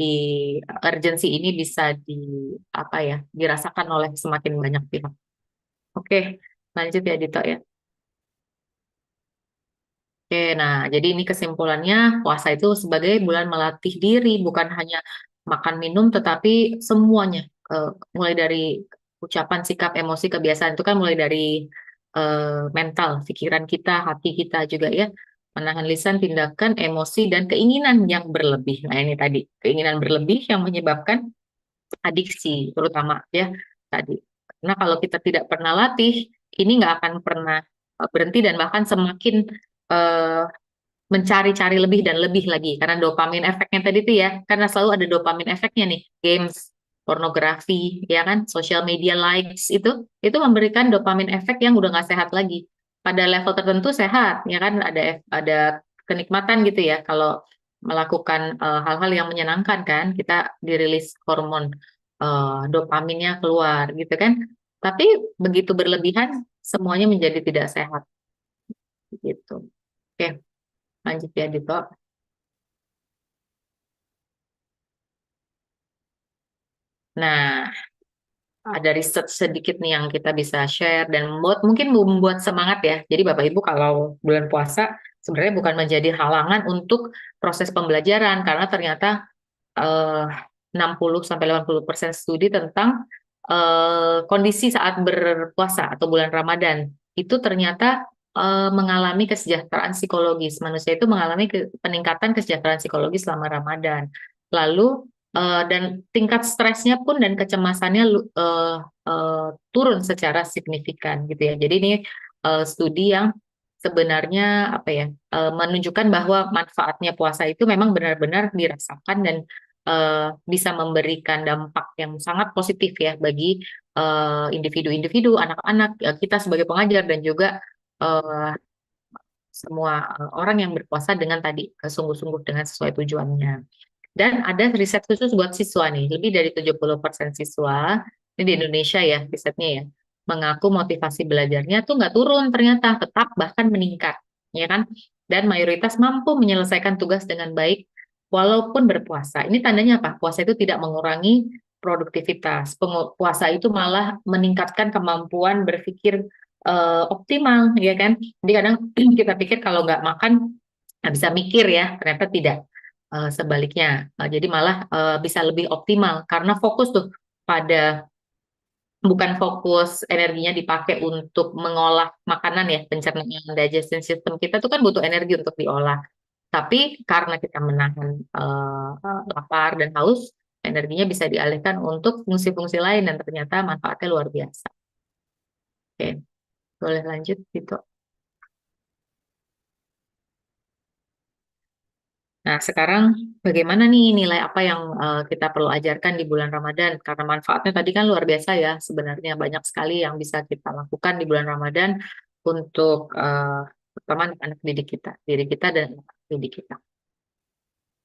urgensi ini bisa apa ya, dirasakan oleh semakin banyak pihak. Oke, lanjut ya Dito ya. Oke, nah jadi ini kesimpulannya puasa itu sebagai bulan melatih diri, bukan hanya makan minum, tetapi semuanya, mulai dari ucapan, sikap, emosi, kebiasaan itu kan mulai dari mental, pikiran kita, hati kita juga ya, menahan lisan, tindakan, emosi, dan keinginan yang berlebih. Nah ini tadi keinginan berlebih yang menyebabkan adiksi, terutama ya tadi. Karena kalau kita tidak pernah latih, ini nggak akan pernah berhenti dan bahkan semakin eh, mencari-cari lebih dan lebih lagi karena dopamin efeknya tadi tuh ya, karena selalu ada dopamin efeknya nih, games, pornografi, ya kan, social media likes itu memberikan dopamin efek yang udah nggak sehat lagi. Pada level tertentu sehat, ya kan, ada kenikmatan gitu ya kalau melakukan hal-hal yang menyenangkan kan, kita dirilis hormon dopaminnya keluar gitu kan. Tapi begitu berlebihan, semuanya menjadi tidak sehat gitu. Oke. Lanjut ya, Dito. Nah, ada riset sedikit nih yang kita bisa share dan mungkin membuat semangat ya. Jadi Bapak Ibu kalau bulan puasa sebenarnya bukan menjadi halangan untuk proses pembelajaran karena ternyata eh, 60-80% studi tentang kondisi saat berpuasa atau bulan Ramadan itu ternyata mengalami kesejahteraan psikologis. Manusia itu mengalami peningkatan kesejahteraan psikologis selama Ramadan. Lalu dan tingkat stresnya pun dan kecemasannya turun secara signifikan gitu ya. Jadi ini studi yang sebenarnya apa ya menunjukkan bahwa manfaatnya puasa itu memang benar-benar dirasakan dan bisa memberikan dampak yang sangat positif ya bagi individu-individu, anak-anak, kita sebagai pengajar dan juga eh, semua orang yang berpuasa dengan tadi sungguh-sungguh dengan sesuai tujuannya. Dan ada riset khusus buat siswa nih, lebih dari 70% siswa, ini di Indonesia ya risetnya ya, mengaku motivasi belajarnya tuh nggak turun ternyata, tetap bahkan meningkat, ya kan? Dan mayoritas mampu menyelesaikan tugas dengan baik walaupun berpuasa. Ini tandanya apa? Puasa itu tidak mengurangi produktivitas. Puasa itu malah meningkatkan kemampuan berpikir optimal, ya kan? Jadi kadang kita pikir kalau nggak makan nggak bisa mikir ya, ternyata tidak. Sebaliknya, jadi malah bisa lebih optimal karena fokus tuh pada bukan fokus energinya dipakai untuk mengolah makanan ya, pencernaan digestion system kita tuh kan butuh energi untuk diolah. Tapi karena kita menahan lapar dan haus, energinya bisa dialihkan untuk fungsi-fungsi lain dan ternyata manfaatnya luar biasa. Oke, boleh lanjut gitu. Nah, sekarang bagaimana nih nilai apa yang kita perlu ajarkan di bulan Ramadan? Karena manfaatnya tadi kan luar biasa ya, sebenarnya banyak sekali yang bisa kita lakukan di bulan Ramadan untuk terutama anak didik kita, diri kita dan anak didik kita.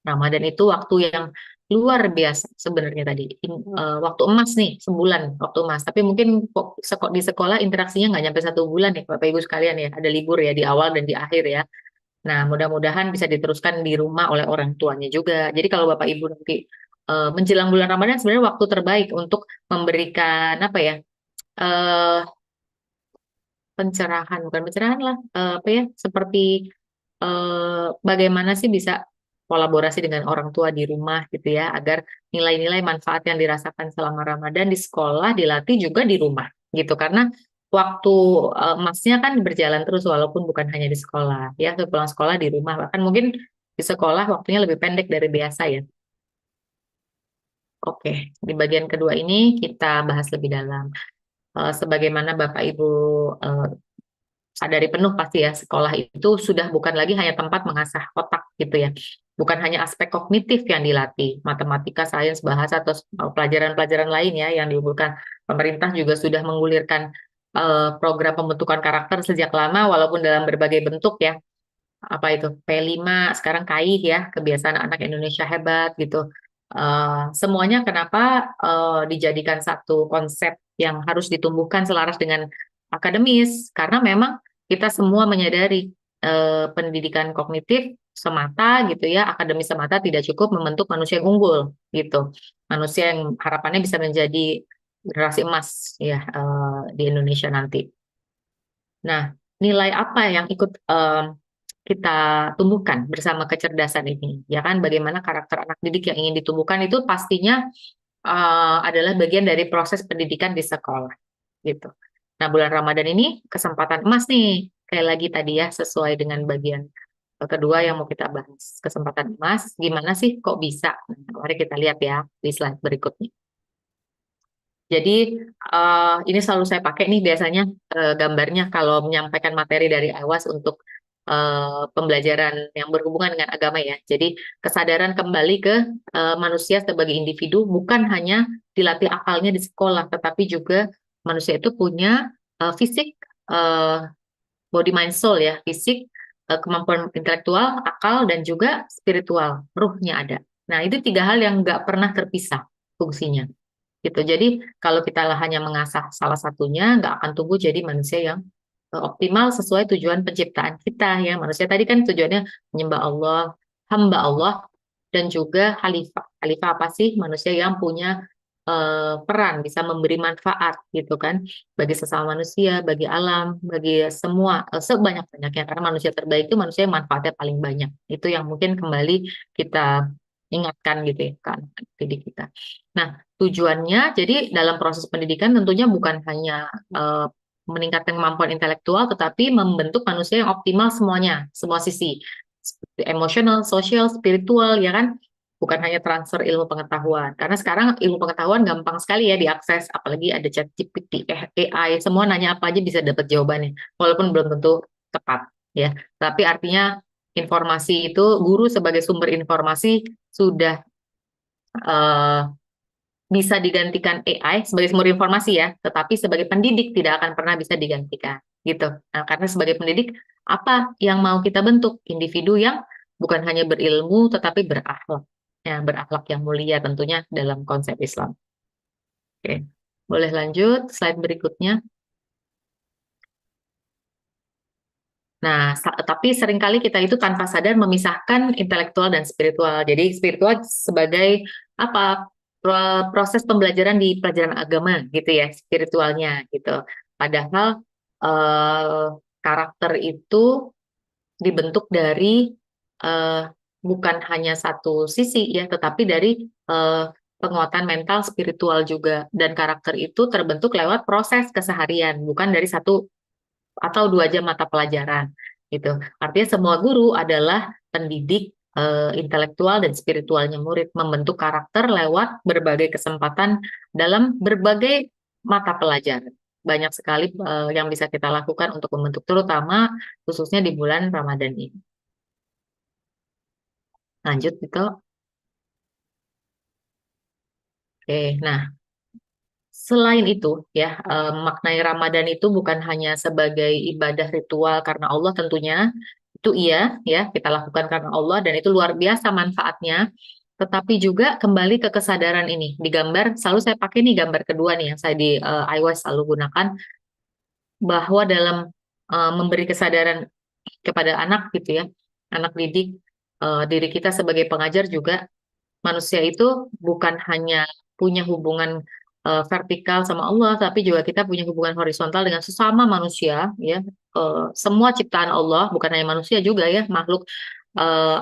Ramadan itu waktu yang luar biasa sebenarnya tadi. Waktu emas nih, sebulan waktu emas. Tapi mungkin di sekolah interaksinya nggak nyampe 1 bulan ya, Bapak Ibu sekalian ya. Ada libur ya di awal dan di akhir ya. Nah, mudah-mudahan bisa diteruskan di rumah oleh orang tuanya juga. Jadi kalau Bapak Ibu nanti menjelang bulan Ramadan sebenarnya waktu terbaik untuk memberikan apa ya eh pencerahan, bukan pencerahan lah, apa ya seperti bagaimana sih bisa kolaborasi dengan orang tua di rumah gitu ya, agar nilai-nilai manfaat yang dirasakan selama Ramadan di sekolah dilatih juga di rumah gitu. Karena waktu emasnya kan berjalan terus walaupun bukan hanya di sekolah ya, pulang sekolah di rumah, bahkan mungkin di sekolah waktunya lebih pendek dari biasa ya. Oke, di bagian kedua ini kita bahas lebih dalam. Sebagaimana Bapak Ibu eh, sadari penuh pasti ya, sekolah itu sudah bukan lagi hanya tempat mengasah otak gitu ya. Bukan hanya aspek kognitif yang dilatih, matematika, sains, bahasa, atau pelajaran-pelajaran lain ya yang diunggulkan. Pemerintah juga sudah menggulirkan program pembentukan karakter sejak lama, walaupun dalam berbagai bentuk ya. Apa itu, P5, sekarang KAIH ya, kebiasaan anak Indonesia hebat gitu. Semuanya kenapa dijadikan satu konsep yang harus ditumbuhkan selaras dengan akademis, karena memang kita semua menyadari pendidikan kognitif semata gitu ya, akademis semata tidak cukup membentuk manusia yang unggul gitu, manusia yang harapannya bisa menjadi generasi emas ya di Indonesia nanti. Nah, nilai apa yang ikut kita tumbuhkan bersama kecerdasan ini, ya kan? Bagaimana karakter anak didik yang ingin ditumbuhkan itu pastinya adalah bagian dari proses pendidikan di sekolah, gitu. Nah, bulan Ramadan ini kesempatan emas nih, kayak lagi tadi ya, sesuai dengan bagian kedua yang mau kita bahas. Kesempatan emas, gimana sih kok bisa? Nah, mari kita lihat ya di slide berikutnya. Jadi ini selalu saya pakai nih biasanya gambarnya kalau menyampaikan materi dari IWAS untuk pembelajaran yang berhubungan dengan agama ya. Jadi kesadaran kembali ke manusia sebagai individu bukan hanya dilatih akalnya di sekolah, tetapi juga manusia itu punya fisik, body, mind, soul ya, fisik, kemampuan intelektual, akal, dan juga spiritual, ruhnya ada. Nah, itu 3 hal yang nggak pernah terpisah fungsinya. Gitu. Jadi kalau kita hanya mengasah salah satunya, nggak akan tumbuh jadi manusia yang optimal sesuai tujuan penciptaan kita ya. Manusia tadi kan tujuannya menyembah Allah, hamba Allah, dan juga khalifah. Khalifah apa sih? Manusia yang punya peran, bisa memberi manfaat gitu kan, bagi sesama manusia, bagi alam, bagi semua, sebanyak-banyaknya. Karena manusia terbaik itu manusia yang manfaatnya paling banyak. Itu yang mungkin kembali kita ingatkan gitu ya kan didik kita. Nah, tujuannya jadi dalam proses pendidikan tentunya bukan hanya meningkatkan kemampuan intelektual, tetapi membentuk manusia yang optimal semuanya, semua sisi, seperti emosional, sosial, spiritual, ya kan? Bukan hanya transfer ilmu pengetahuan. Karena sekarang ilmu pengetahuan gampang sekali ya diakses, apalagi ada ChatGPT, AI, semua nanya apa aja bisa dapat jawabannya, walaupun belum tentu tepat, ya. Tapi artinya informasi itu, guru sebagai sumber informasi sudah bisa digantikan AI sebagai sumber informasi ya, tetapi sebagai pendidik tidak akan pernah bisa digantikan gitu. Nah, karena sebagai pendidik apa yang mau kita bentuk? Individu yang bukan hanya berilmu tetapi berakhlak. Ya, berakhlak yang mulia tentunya dalam konsep Islam. Oke. Boleh lanjut slide berikutnya. Nah, tapi seringkali kita itu tanpa sadar memisahkan intelektual dan spiritual. Jadi spiritual sebagai apa? Proses pembelajaran di pelajaran agama gitu ya, spiritualnya gitu. Padahal karakter itu dibentuk dari bukan hanya satu sisi ya, tetapi dari penguatan mental, spiritual juga. Dan karakter itu terbentuk lewat proses keseharian, bukan dari 1 atau 2 jam mata pelajaran gitu. Artinya semua guru adalah pendidik intelektual dan spiritualnya murid, membentuk karakter lewat berbagai kesempatan dalam berbagai mata pelajaran. Banyak sekali yang bisa kita lakukan untuk membentuk, terutama khususnya di bulan Ramadan ini. Lanjut gitu. Oke, nah selain itu ya, maknai Ramadan itu bukan hanya sebagai ibadah ritual karena Allah tentunya, itu iya ya, kita lakukan karena Allah dan itu luar biasa manfaatnya, tetapi juga kembali ke kesadaran ini. Di gambar, selalu saya pakai nih gambar kedua nih yang saya di iWise selalu gunakan, bahwa dalam memberi kesadaran kepada anak gitu ya, anak didik, diri kita sebagai pengajar juga, manusia itu bukan hanya punya hubungan vertikal sama Allah, tapi juga kita punya hubungan horizontal dengan sesama manusia, ya. Semua ciptaan Allah, bukan hanya manusia juga ya, makhluk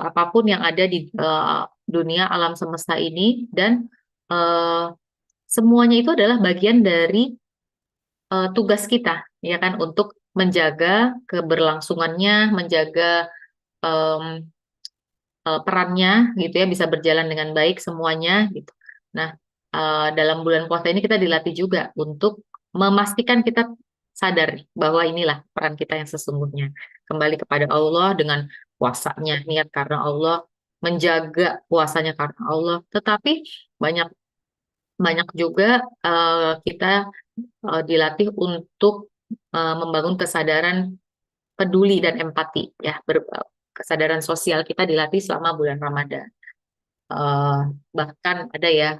apapun yang ada di dunia alam semesta ini, dan semuanya itu adalah bagian dari tugas kita, ya kan, untuk menjaga keberlangsungannya, menjaga perannya gitu ya, bisa berjalan dengan baik semuanya gitu. Nah, dalam bulan puasa ini kita dilatih juga untuk memastikan kita sadar bahwa inilah peran kita yang sesungguhnya. Kembali kepada Allah dengan puasanya, niat karena Allah, menjaga puasanya karena Allah. Tetapi banyak juga kita dilatih untuk membangun kesadaran peduli dan empati ya, kesadaran sosial kita dilatih selama bulan Ramadan. Bahkan ada ya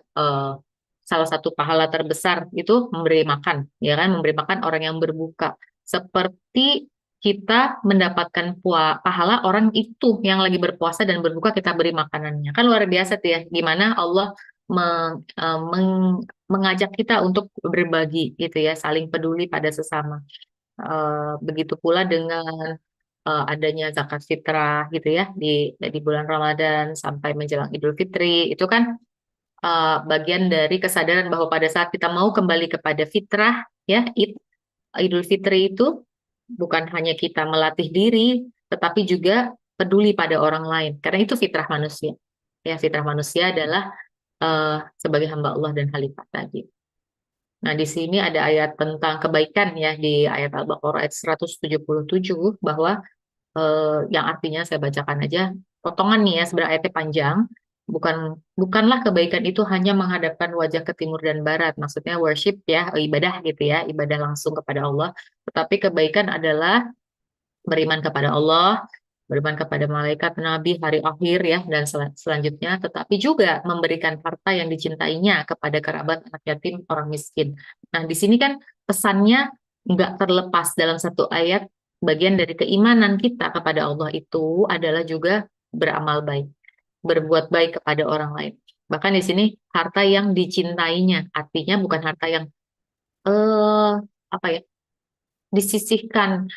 salah satu pahala terbesar itu memberi makan, ya kan, memberi makan orang yang berbuka, seperti kita mendapatkan pahala orang itu yang lagi berpuasa dan berbuka, kita beri makanannya, kan luar biasa tuh ya, gimana Allah mengajak kita untuk berbagi gitu ya, saling peduli pada sesama. Begitu pula dengan adanya zakat fitrah gitu ya di bulan Ramadan sampai menjelang Idul Fitri itu kan bagian dari kesadaran bahwa pada saat kita mau kembali kepada fitrah ya Idul Fitri itu bukan hanya kita melatih diri tetapi juga peduli pada orang lain karena itu fitrah manusia ya fitrah manusia adalah sebagai hamba Allah dan khalifah tadi. Nah, di sini ada ayat tentang kebaikan ya di ayat Al-Baqarah ayat 177 bahwa yang artinya saya bacakan aja potongan nih ya sebenarnya ayatnya panjang. Bukanlah kebaikan itu hanya menghadapkan wajah ke timur dan barat, maksudnya worship ya, ibadah gitu ya, ibadah langsung kepada Allah. Tetapi kebaikan adalah beriman kepada Allah, beriman kepada malaikat, nabi, hari akhir ya, dan selanjutnya. Tetapi juga memberikan harta yang dicintainya kepada kerabat, anak yatim, orang miskin. Nah, di sini kan pesannya nggak terlepas dalam satu ayat. Bagian dari keimanan kita kepada Allah itu adalah juga beramal baik, berbuat baik kepada orang lain. Bahkan di sini harta yang dicintainya, artinya bukan harta yang apa ya disisihkan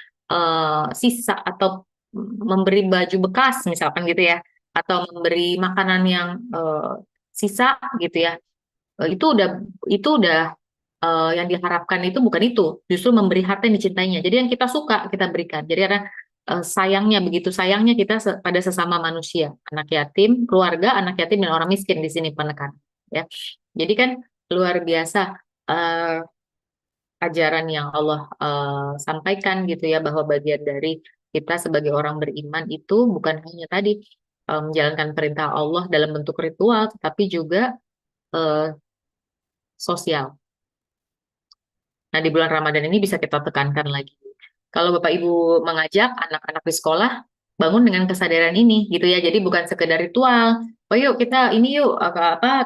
sisa atau memberi baju bekas misalkan gitu ya, atau memberi makanan yang sisa gitu ya. Itu udah yang diharapkan itu bukan itu, justru memberi harta yang dicintainya. Jadi yang kita suka kita berikan. Jadi ada sayangnya begitu sayangnya kita pada sesama manusia, anak yatim, keluarga, anak yatim dan orang miskin di sini penekan. Ya, jadi kan luar biasa ajaran yang Allah sampaikan gitu ya bahwa bagian dari kita sebagai orang beriman itu bukan hanya tadi menjalankan perintah Allah dalam bentuk ritual, tetapi juga sosial. Nah, di bulan Ramadan ini bisa kita tekankan lagi. Kalau Bapak Ibu mengajak anak-anak di sekolah, bangun dengan kesadaran ini, gitu ya. Jadi bukan sekedar ritual. Oh yuk kita ini yuk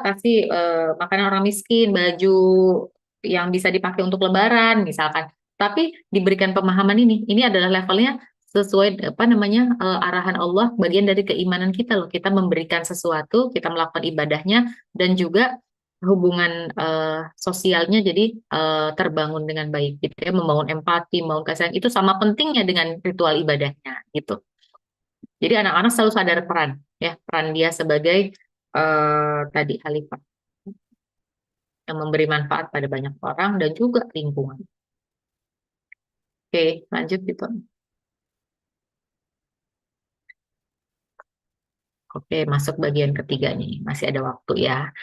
kasih makanan orang miskin, baju yang bisa dipakai untuk Lebaran, misalkan. Tapi diberikan pemahaman ini. Ini adalah levelnya sesuai arahan Allah, bagian dari keimanan kita loh. Kita memberikan sesuatu, kita melakukan ibadahnya, dan juga hubungan sosialnya jadi terbangun dengan baik gitu ya, membangun empati, membangun kasih itu sama pentingnya dengan ritual ibadahnya gitu. Jadi anak-anak selalu sadar peran dia sebagai tadi khalifah yang memberi manfaat pada banyak orang dan juga lingkungan. Oke, lanjut gitu. Oke, masuk bagian ketiga nih, masih ada waktu ya.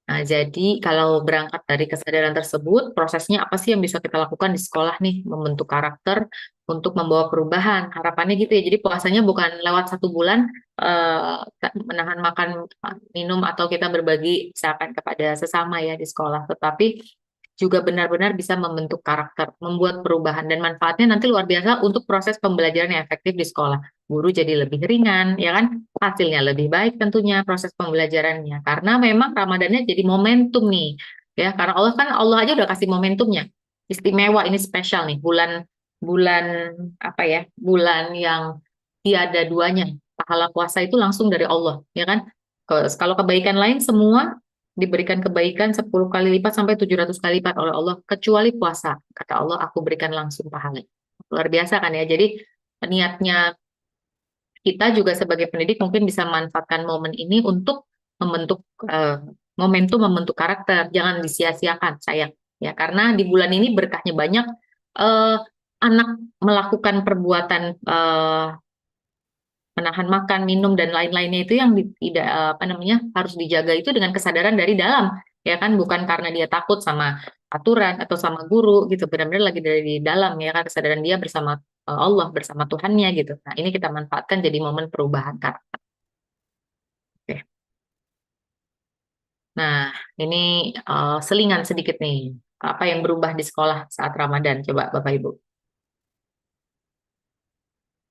Nah, jadi kalau berangkat dari kesadaran tersebut, prosesnya apa sih yang bisa kita lakukan di sekolah nih, membentuk karakter untuk membawa perubahan. Harapannya gitu ya, jadi puasanya bukan lewat 1 bulan, menahan makan, minum, atau kita berbagi misalkan kepada sesama ya di sekolah, tetapi juga benar-benar bisa membentuk karakter, membuat perubahan, dan manfaatnya nanti luar biasa untuk proses pembelajaran yang efektif di sekolah. Guru jadi lebih ringan, ya kan? Hasilnya lebih baik tentunya proses pembelajarannya. Karena memang Ramadannya jadi momentum nih, ya. Karena Allah aja udah kasih momentumnya. Istimewa, ini spesial nih, bulan bulan yang tiada duanya. Pahala puasa itu langsung dari Allah, ya kan? Kalau kebaikan lain semua diberikan kebaikan 10 kali lipat sampai 700 kali lipat oleh Allah, kecuali puasa. Kata Allah, aku berikan langsung pahala. Luar biasa kan ya. Jadi niatnya kita juga sebagai pendidik mungkin bisa memanfaatkan momen ini untuk membentuk momentum, membentuk karakter. Jangan disia-siakan, sayang. Ya, karena di bulan ini berkahnya banyak. Anak melakukan perbuatan menahan makan, minum, dan lain-lainnya itu yang tidak harus dijaga itu dengan kesadaran dari dalam, ya kan, bukan karena dia takut sama aturan atau sama guru gitu, benar-benar lagi dari dalam ya kan, kesadaran dia bersama Allah, bersama Tuhannya gitu. Nah, ini kita manfaatkan jadi momen perubahan karakter. Oke. Nah, ini selingan sedikit nih, apa yang berubah di sekolah saat Ramadan, coba Bapak Ibu.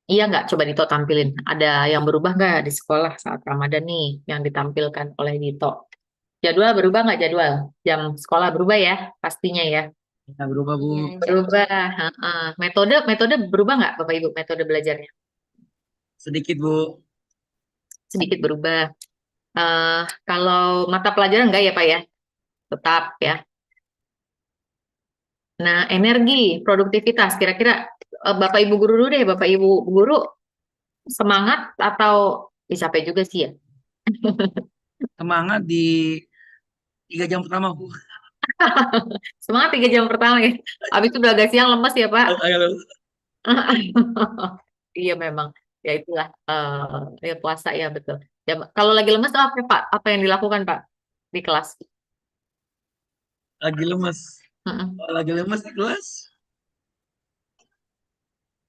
Iya nggak? Coba Dito tampilin. Ada yang berubah nggak di sekolah saat Ramadan nih yang ditampilkan oleh Dito? Jadwal berubah nggak jadwal? Jam sekolah berubah ya? Pastinya ya. Ya, berubah Bu. Berubah. Metode berubah nggak Bapak Ibu? Metode belajarnya? Sedikit Bu. Sedikit berubah. Kalau mata pelajaran nggak ya Pak ya? Tetap ya. Nah, energi, produktivitas, kira-kira Bapak Ibu guru dulu deh, Bapak Ibu guru semangat atau capek juga sih ya? Semangat di 3 jam pertama, Bu. Semangat 3 jam pertama ya. Habis itu udah agak siang lemes ya Pak. Iya memang. Ya itulah ya puasa ya betul. Ya, kalau lagi lemes apa Pak? Apa yang dilakukan Pak di kelas? Lagi lemes. Mm-mm. Kalau lagi lemes di kelas,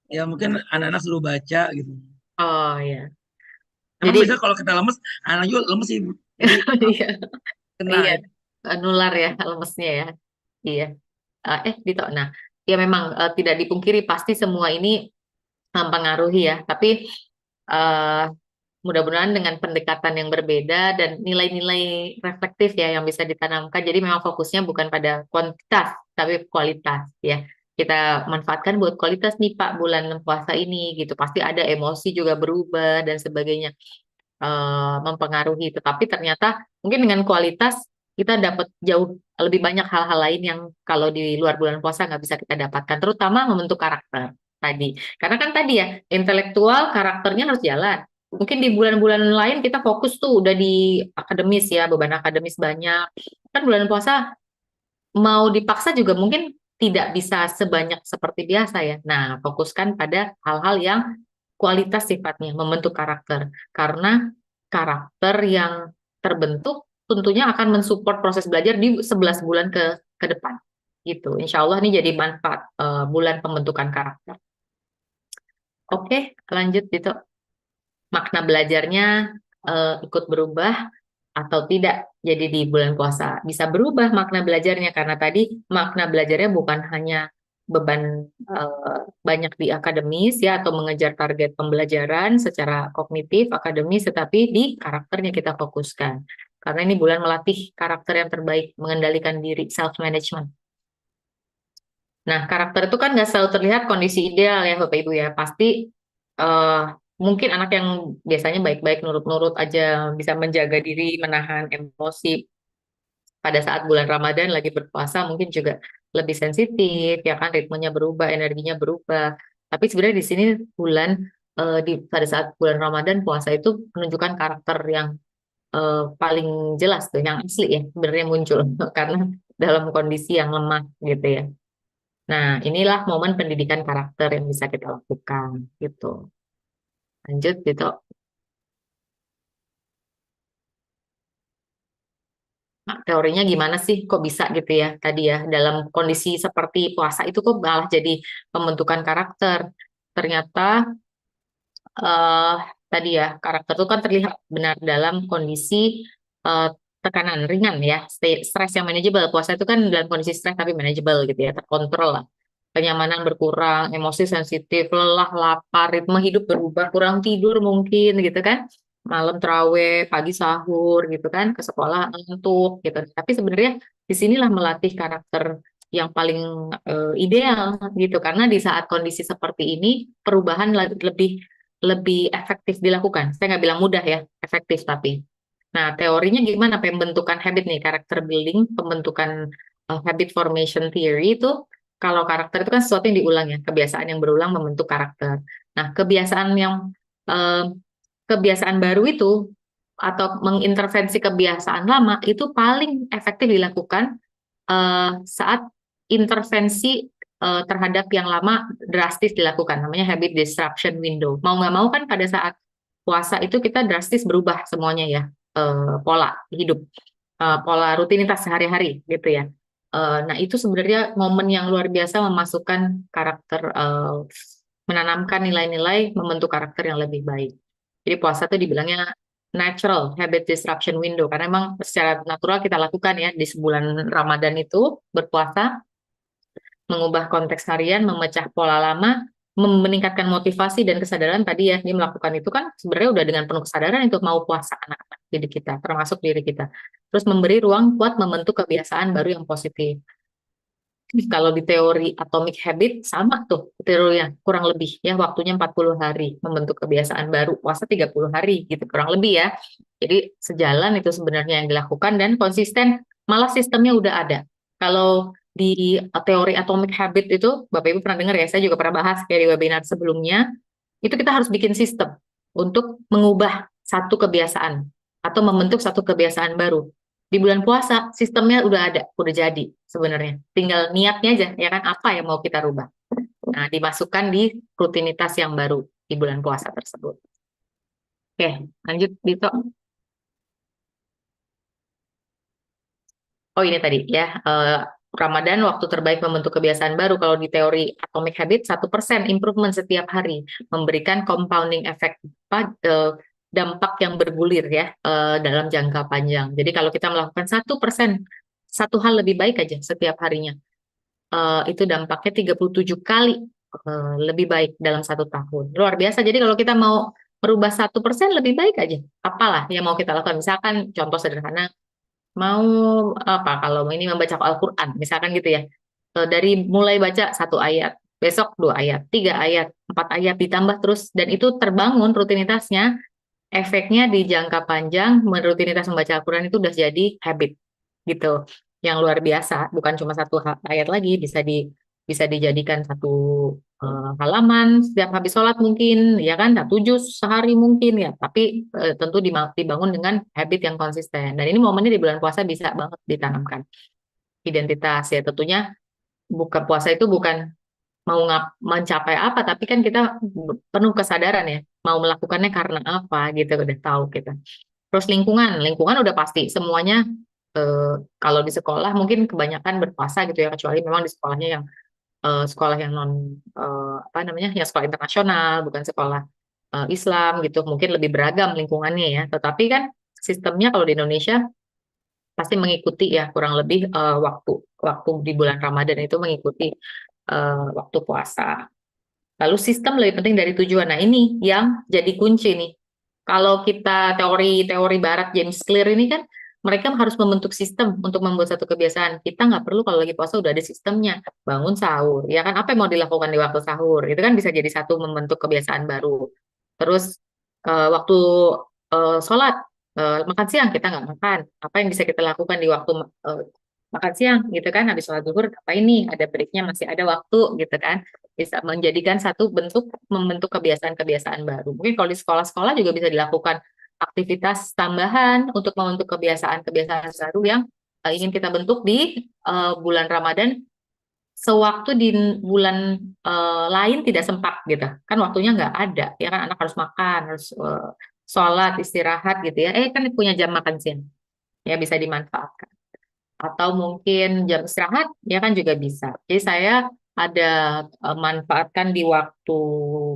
ya mungkin anak-anak suruh baca gitu. Oh ya. Emang Jadi biasanya kalau kita lemes, anak juga lemes sih, Bu. Jadi iya, kena iya, ya. nular ya lemesnya ya. Iya. Dito. Nah, ya memang tidak dipungkiri pasti semua ini mempengaruhi ya. Tapi eh, mudah-mudahan dengan pendekatan yang berbeda dan nilai-nilai reflektif ya yang bisa ditanamkan. Jadi memang fokusnya bukan pada kuantitas, tapi kualitas ya. Kita manfaatkan buat kualitas nih Pak bulan puasa ini gitu. Pasti ada emosi juga berubah dan sebagainya mempengaruhi. Tetapi ternyata mungkin dengan kualitas kita dapat jauh lebih banyak hal-hal lain yang kalau di luar bulan puasa nggak bisa kita dapatkan, terutama membentuk karakter tadi. Karena kan tadi ya, intelektual karakternya harus jalan. Mungkin di bulan-bulan lain kita fokus tuh udah di akademis ya, beban akademis banyak. Kan bulan puasa mau dipaksa juga mungkin tidak bisa sebanyak seperti biasa ya. Nah, fokuskan pada hal-hal yang kualitas sifatnya, membentuk karakter. Karena karakter yang terbentuk tentunya akan mensupport proses belajar di 11 bulan ke depan. Gitu. Insya Allah ini jadi manfaat bulan pembentukan karakter. Oke, lanjut gitu. Makna belajarnya ikut berubah atau tidak jadi di bulan puasa. Bisa berubah makna belajarnya karena tadi makna belajarnya bukan hanya beban banyak di akademis ya atau mengejar target pembelajaran secara kognitif akademis tetapi di karakternya kita fokuskan. Karena ini bulan melatih karakter yang terbaik, mengendalikan diri, self management. Nah, karakter itu kan nggak selalu terlihat kondisi ideal ya Bapak Ibu ya. Pasti eh, mungkin anak yang biasanya baik-baik nurut-nurut aja bisa menjaga diri, menahan emosi pada saat bulan Ramadan lagi berpuasa mungkin juga lebih sensitif ya kan ritmenya berubah, energinya berubah. Tapi sebenarnya di sini bulan pada saat bulan Ramadan puasa itu menunjukkan karakter yang paling jelas tuh yang asli ya sebenarnya muncul karena dalam kondisi yang lemah gitu ya. Nah, inilah momen pendidikan karakter yang bisa kita lakukan gitu. Lanjut gitu. Nah, teorinya gimana sih kok bisa gitu ya tadi ya dalam kondisi seperti puasa itu kok malah jadi pembentukan karakter. Ternyata eh tadi ya karakter itu kan terlihat benar dalam kondisi eh, tekanan ringan ya, stres yang manageable. Puasa itu kan dalam kondisi stres tapi manageable gitu ya, terkontrol lah. Kenyamanan berkurang, emosi sensitif, lelah, lapar, ritme hidup berubah, kurang tidur mungkin gitu kan. Malam terawih, pagi sahur gitu kan, ke sekolah ngantuk gitu. Tapi sebenarnya disinilah melatih karakter yang paling ideal gitu karena di saat kondisi seperti ini perubahan lebih lebih efektif dilakukan. Saya nggak bilang mudah ya, efektif tapi. Nah, teorinya gimana pembentukan habit nih, karakter building, pembentukan habit formation theory itu kalau karakter itu kan sesuatu yang diulang ya, kebiasaan yang berulang membentuk karakter. Nah, eh, kebiasaan baru itu atau mengintervensi kebiasaan lama itu paling efektif dilakukan saat intervensi terhadap yang lama drastis dilakukan, namanya habit disruption window. Mau nggak mau kan pada saat puasa itu kita drastis berubah semuanya ya, pola hidup, pola rutinitas sehari-hari gitu ya. Nah itu sebenarnya momen yang luar biasa memasukkan karakter, menanamkan nilai-nilai, membentuk karakter yang lebih baik. Jadi puasa itu dibilangnya natural habit disruption window karena memang secara natural kita lakukan ya di sebulan Ramadan itu berpuasa, mengubah konteks harian, memecah pola lama, meningkatkan motivasi dan kesadaran tadi ya dia melakukan itu kan sebenarnya udah dengan penuh kesadaran itu mau puasa anak-anak diri kita termasuk diri kita. Terus memberi ruang buat membentuk kebiasaan baru yang positif. Kalau di teori atomic habit sama tuh teorinya kurang lebih ya waktunya 40 hari membentuk kebiasaan baru puasa 30 hari gitu kurang lebih ya. Jadi sejalan itu sebenarnya yang dilakukan dan konsisten malah sistemnya udah ada. Kalau di teori atomic habit itu, Bapak Ibu pernah dengar ya, saya juga pernah bahas kayak di webinar sebelumnya, itu kita harus bikin sistem untuk mengubah satu kebiasaan atau membentuk satu kebiasaan baru. Di bulan puasa, sistemnya udah ada, udah jadi sebenarnya. Tinggal niatnya aja, ya kan, apa yang mau kita rubah. Nah, dimasukkan di rutinitas yang baru di bulan puasa tersebut. Oke, lanjut, Dito. Oh, ini tadi ya, Ramadan waktu terbaik membentuk kebiasaan baru. Kalau di teori Atomic Habit, 1% improvement setiap hari memberikan compounding effect, dampak yang bergulir ya dalam jangka panjang. Jadi kalau kita melakukan 1%, satu hal lebih baik aja setiap harinya, itu dampaknya 37 kali lebih baik dalam 1 tahun. Luar biasa. Jadi kalau kita mau merubah 1% lebih baik aja. Apalah yang mau kita lakukan? Misalkan contoh sederhana, mau apa kalau ini membaca Al-Quran misalkan gitu ya, dari mulai baca 1 ayat, besok 2 ayat, 3 ayat, 4 ayat, ditambah terus, dan itu terbangun rutinitasnya, efeknya di jangka panjang rutinitas membaca Al-Quran itu udah jadi habit gitu, yang luar biasa. Bukan cuma 1 ayat lagi, bisa dijadikan 1 halaman setiap habis sholat mungkin, ya kan, 1 juz sehari mungkin ya, tapi tentu dibangun dengan habit yang konsisten. Dan ini momennya di bulan puasa bisa banget ditanamkan identitas ya. Tentunya buka puasa itu bukan mau mencapai apa, tapi kan kita penuh kesadaran ya, mau melakukannya karena apa gitu, udah tahu kita. Terus lingkungan udah pasti semuanya. Kalau di sekolah mungkin kebanyakan berpuasa gitu ya, kecuali memang di sekolahnya yang sekolah yang non yang sekolah internasional, bukan sekolah Islam gitu, mungkin lebih beragam lingkungannya ya. Tetapi kan sistemnya kalau di Indonesia pasti mengikuti ya, kurang lebih waktu di bulan Ramadan itu mengikuti waktu puasa. Lalu sistem lebih penting dari tujuan. Nah, ini yang jadi kunci nih. Kalau kita teori Barat, James Clear ini kan, mereka harus membentuk sistem untuk membuat satu kebiasaan. Kita nggak perlu kalau lagi puasa udah ada sistemnya. Bangun sahur, ya kan, apa yang mau dilakukan di waktu sahur? Itu kan bisa jadi satu membentuk kebiasaan baru. Terus waktu sholat, makan siang kita nggak makan. Apa yang bisa kita lakukan di waktu makan siang gitu kan, habis sholat zuhur apa ini, ada breaknya, masih ada waktu gitu kan, bisa menjadikan satu membentuk kebiasaan-kebiasaan baru. Mungkin kalau di sekolah-sekolah juga bisa dilakukan aktivitas tambahan untuk membentuk kebiasaan-kebiasaan baru yang ingin kita bentuk di bulan Ramadan, sewaktu di bulan lain tidak sempat gitu kan, waktunya nggak ada ya kan, anak harus makan, harus sholat, istirahat gitu ya, kan punya jam makan siang ya, bisa dimanfaatkan. Atau mungkin jam istirahat ya kan juga bisa. Jadi saya ada manfaatkan di waktu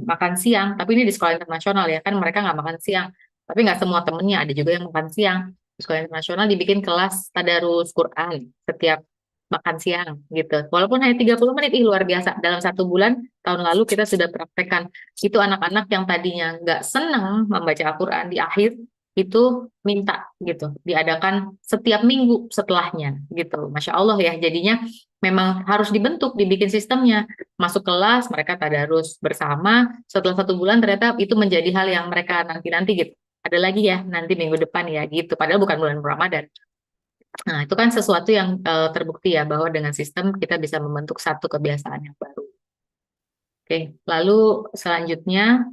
makan siang, tapi ini di sekolah internasional ya kan, mereka nggak makan siang, tapi nggak semua temennya, ada juga yang makan siang. Di sekolah internasional dibikin kelas tadarus Quran setiap makan siang gitu, walaupun hanya 30 menit. Luar biasa, dalam 1 bulan tahun lalu kita sudah praktekkan itu. Anak-anak yang tadinya nggak senang membaca Al-Quran, di akhir itu minta gitu, diadakan setiap minggu setelahnya gitu. Masya Allah ya, jadinya memang harus dibentuk, dibikin sistemnya. Masuk kelas, mereka tadarus bersama, setelah 1 bulan ternyata itu menjadi hal yang mereka nanti-nanti gitu. Ada lagi ya nanti minggu depan ya gitu, padahal bukan bulan Ramadan. Nah, itu kan sesuatu yang terbukti ya, bahwa dengan sistem kita bisa membentuk satu kebiasaan yang baru. Oke, lalu selanjutnya,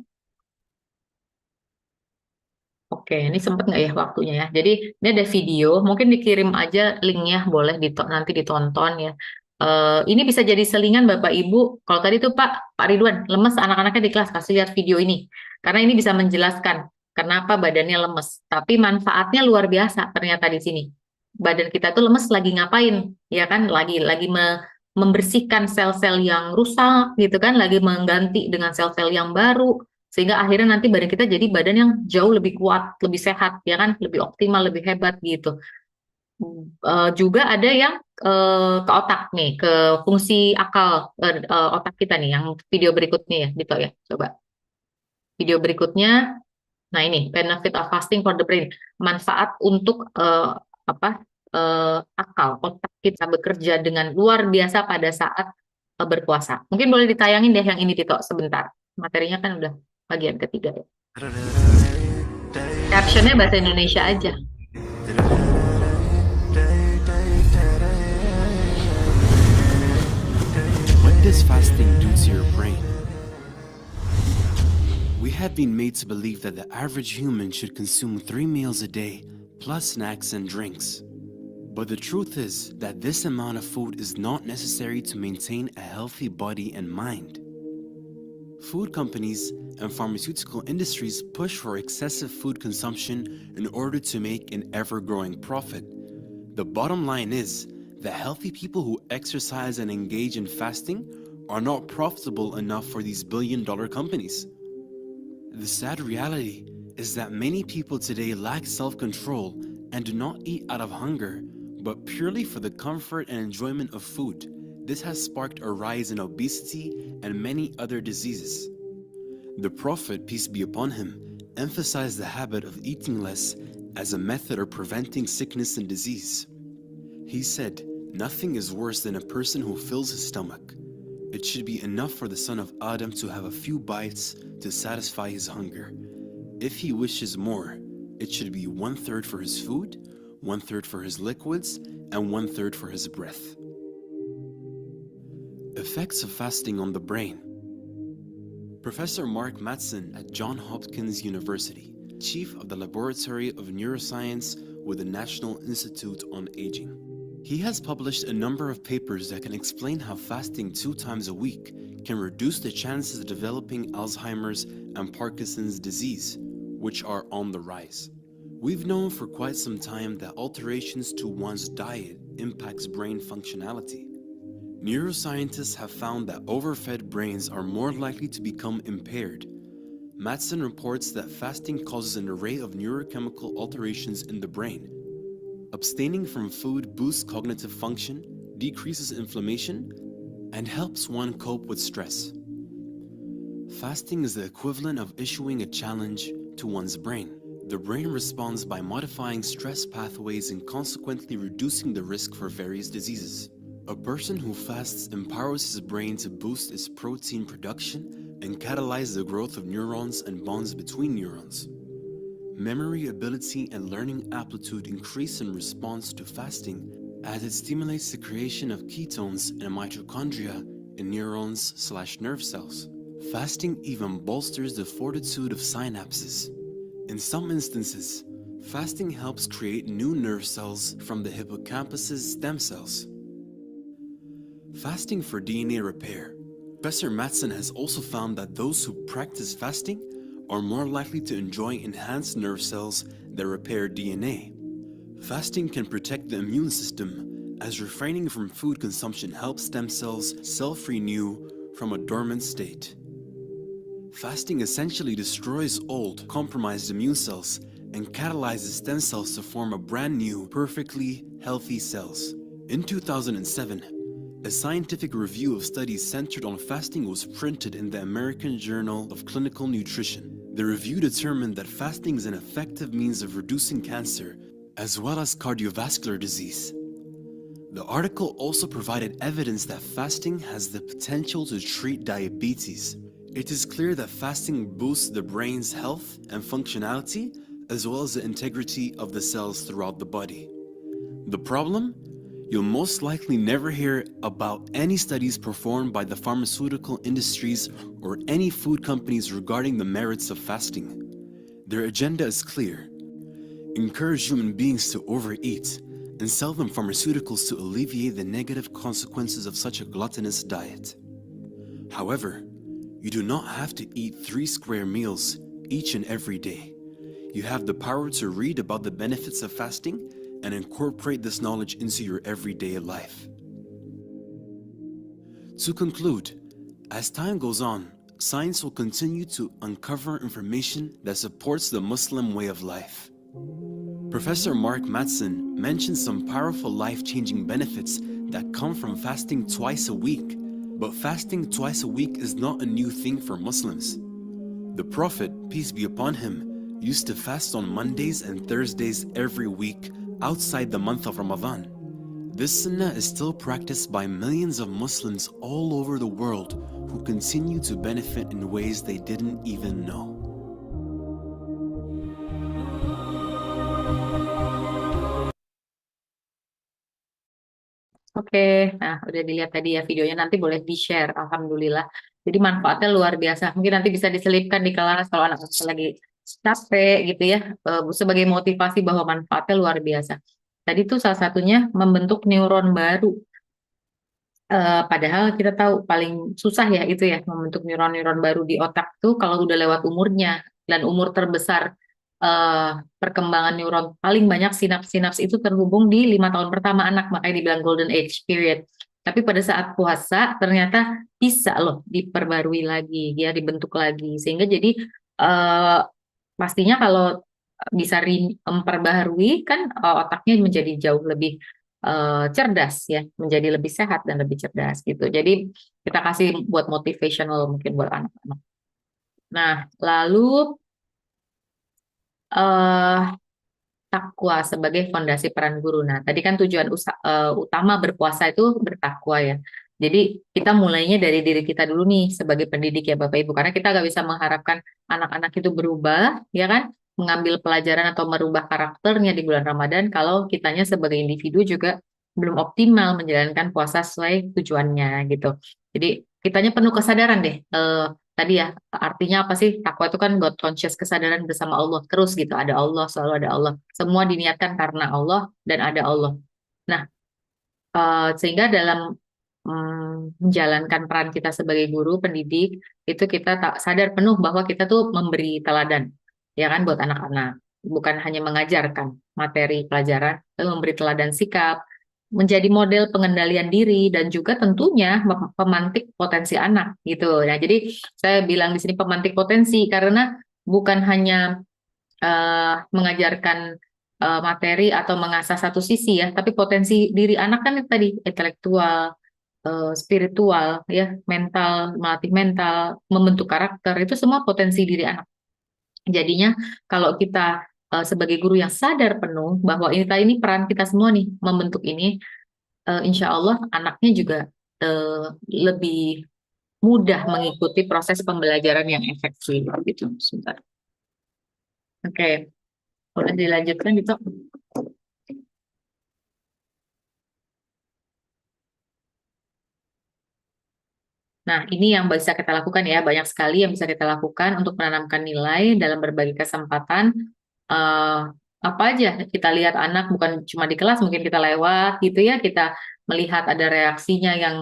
oke, ini sempat nggak ya waktunya ya? Jadi ini ada video, mungkin dikirim aja linknya, boleh nanti ditonton ya. Ini bisa jadi selingan Bapak Ibu. Kalau tadi tuh Pak Ridwan lemes anak-anaknya di kelas, kasih lihat video ini, karena ini bisa menjelaskan kenapa badannya lemes. Tapi manfaatnya luar biasa ternyata di sini. Badan kita tuh lemes lagi ngapain? Ya kan, lagi membersihkan sel-sel yang rusak gitu kan, lagi mengganti dengan sel-sel yang baru. Sehingga akhirnya nanti badan kita jadi badan yang jauh lebih kuat, lebih sehat, ya kan, lebih optimal, lebih hebat gitu. Juga ada yang ke otak nih, ke fungsi akal otak kita nih, yang video berikutnya ya, gitu ya, coba. Video berikutnya, nah ini, benefit of fasting for the brain, manfaat untuk akal, otak kita bekerja dengan luar biasa pada saat berpuasa. Mungkin boleh ditayangin deh yang ini, Tito, sebentar. Materinya kan udah bagian ketiga ya. Captionnya bahasa Indonesia aja. fasting do to your brain? We have been made to believe that the average human should consume 3 meals a day, plus snacks and drinks. But the truth is that this amount of food is not necessary to maintain a healthy body and mind. Food companies and pharmaceutical industries push for excessive food consumption in order to make an ever-growing profit. The bottom line is that healthy people who exercise and engage in fasting are not profitable enough for these billion-dollar companies. The sad reality is that many people today lack self-control and do not eat out of hunger, but purely for the comfort and enjoyment of food. This has sparked a rise in obesity and many other diseases. The Prophet, peace be upon him, emphasized the habit of eating less as a method of preventing sickness and disease. He said, "Nothing is worse than a person who fills his stomach. It should be enough for the son of Adam to have a few bites to satisfy his hunger. If he wishes more, it should be 1/3 for his food, 1/3 for his liquids, and 1/3 for his breath." Effects of fasting on the brain. Professor Mark Mattson at Johns Hopkins University, chief of the Laboratory of Neuroscience with the National Institute on Aging. He has published a number of papers that can explain how fasting 2 times a week can reduce the chances of developing Alzheimer's and Parkinson's disease, which are on the rise. We've known for quite some time that alterations to one's diet impacts brain functionality. Neuroscientists have found that overfed brains are more likely to become impaired. Mattson reports that fasting causes an array of neurochemical alterations in the brain. Abstaining from food boosts cognitive function, decreases inflammation, and helps one cope with stress. Fasting is the equivalent of issuing a challenge to one's brain. The brain responds by modifying stress pathways and consequently reducing the risk for various diseases. A person who fasts empowers his brain to boost its protein production and catalyze the growth of neurons and bonds between neurons. Memory ability and learning aptitude increase in response to fasting as it stimulates the creation of ketones and mitochondria in neurons/nerve cells. Fasting even bolsters the fortitude of synapses. In some instances, fasting helps create new nerve cells from the hippocampus's stem cells. Fasting for DNA repair. Professor Mattson has also found that those who practice fasting are more likely to enjoy enhanced nerve cells that repair DNA. Fasting can protect the immune system, as refraining from food consumption helps stem cells self-renew from a dormant state. Fasting essentially destroys old, compromised immune cells and catalyzes stem cells to form a brand new, perfectly healthy cells. In 2007, a scientific review of studies centered on fasting was printed in the American Journal of Clinical Nutrition. The review determined that fasting is an effective means of reducing cancer, as well as cardiovascular disease. The article also provided evidence that fasting has the potential to treat diabetes. It is clear that fasting boosts the brain's health and functionality, as well as the integrity of the cells throughout the body. The problem? You'll most likely never hear about any studies performed by the pharmaceutical industries or any food companies regarding the merits of fasting. Their agenda is clear: encourage human beings to overeat and sell them pharmaceuticals to alleviate the negative consequences of such a gluttonous diet. However, you do not have to eat 3 square meals each and every day. You have the power to read about the benefits of fasting and incorporate this knowledge into your everyday life. To conclude, as time goes on, science will continue to uncover information that supports the Muslim way of life. Professor Mark Mattson mentioned some powerful life-changing benefits that come from fasting twice a week. But fasting twice a week is not a new thing for Muslims. The Prophet, peace be upon him, used to fast on Mondays and Thursdays every week outside the month of Ramadan. This sunnah is still practiced by millions of Muslims all over the world who continue to benefit in ways they didn't even know. Oke, nah udah dilihat tadi ya videonya, nanti boleh di-share, alhamdulillah. Jadi manfaatnya luar biasa. Mungkin nanti bisa diselipkan di kelas kalau anak lagi capek gitu ya, sebagai motivasi bahwa manfaatnya luar biasa. Tadi tuh salah satunya membentuk neuron baru. Padahal kita tahu paling susah ya itu ya membentuk neuron-neuron baru di otak tuh kalau udah lewat umurnya, dan umur terbesar perkembangan neuron paling banyak sinaps-sinaps itu terhubung di 5 tahun pertama anak, makanya dibilang golden age period. Tapi pada saat puasa ternyata bisa loh diperbarui lagi, ya dibentuk lagi, sehingga jadi eh, pastinya kalau bisa memperbaharui kan otaknya menjadi jauh lebih cerdas ya, menjadi lebih sehat dan lebih cerdas gitu. Jadi kita kasih buat motivational mungkin buat anak-anak. Nah, lalu eh takwa sebagai fondasi peran guru. Nah, tadi kan tujuan utama berpuasa itu bertakwa ya. Jadi kita mulainya dari diri kita dulu nih sebagai pendidik ya Bapak Ibu, karena kita nggak bisa mengharapkan anak-anak itu berubah, ya kan, mengambil pelajaran atau merubah karakternya di bulan Ramadan kalau kitanya sebagai individu juga belum optimal menjalankan puasa sesuai tujuannya gitu. Jadi kitanya penuh kesadaran deh. Tadi ya, artinya apa sih? Takwa itu kan God conscious, kesadaran bersama Allah terus gitu. Ada Allah, selalu ada Allah. Semua diniatkan karena Allah dan ada Allah. Nah, sehingga dalam menjalankan peran kita sebagai guru, pendidik, itu kita tak sadar penuh bahwa kita tuh memberi teladan, ya kan, buat anak-anak. Bukan hanya mengajarkan materi pelajaran, tapi memberi teladan sikap, menjadi model pengendalian diri, dan juga tentunya pemantik potensi anak gitu. Nah, jadi saya bilang di sini pemantik potensi karena bukan hanya mengajarkan materi atau mengasah satu sisi ya, tapi potensi diri anak kan tadi intelektual, spiritual, ya, mental, melatih mental, membentuk karakter, itu semua potensi diri anak. Jadinya kalau kita sebagai guru yang sadar penuh bahwa ini peran kita semua nih membentuk ini, insya Allah anaknya juga lebih mudah mengikuti proses pembelajaran yang efektif gitu. Sebentar. Oke, boleh dilanjutkan gitu. Nah, ini yang bisa kita lakukan ya, banyak sekali yang bisa kita lakukan untuk menanamkan nilai dalam berbagai kesempatan. Eh, apa aja kita lihat anak bukan cuma di kelas, mungkin kita lewat gitu ya, kita melihat ada reaksinya yang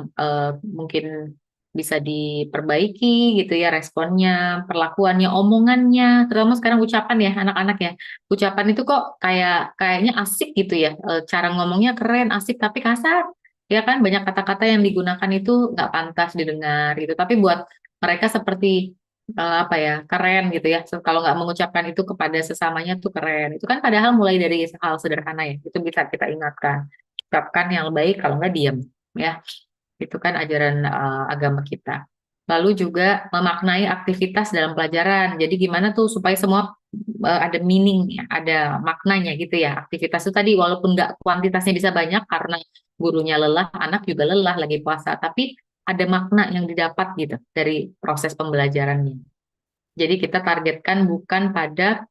mungkin bisa diperbaiki gitu ya, responnya, perlakuannya, omongannya, terutama sekarang ucapan ya anak-anak ya. Ucapan itu kok kayaknya asik gitu ya, cara ngomongnya keren, asik tapi kasar. Ya kan, banyak kata-kata yang digunakan itu nggak pantas didengar gitu. Tapi buat mereka seperti apa ya, keren gitu ya. Kalau nggak mengucapkan itu kepada sesamanya tuh keren. Itu kan padahal mulai dari hal sederhana ya. Itu bisa kita ingatkan. Ucapkan yang baik, kalau nggak diam ya. Itu kan ajaran agama kita. Lalu juga memaknai aktivitas dalam pelajaran. Jadi gimana tuh supaya semua ada meaning, ya, ada maknanya gitu ya. Aktivitas itu tadi walaupun nggak kuantitasnya bisa banyak karena gurunya lelah, anak juga lelah lagi puasa, tapi ada makna yang didapat gitu dari proses pembelajarannya. Jadi kita targetkan bukan pada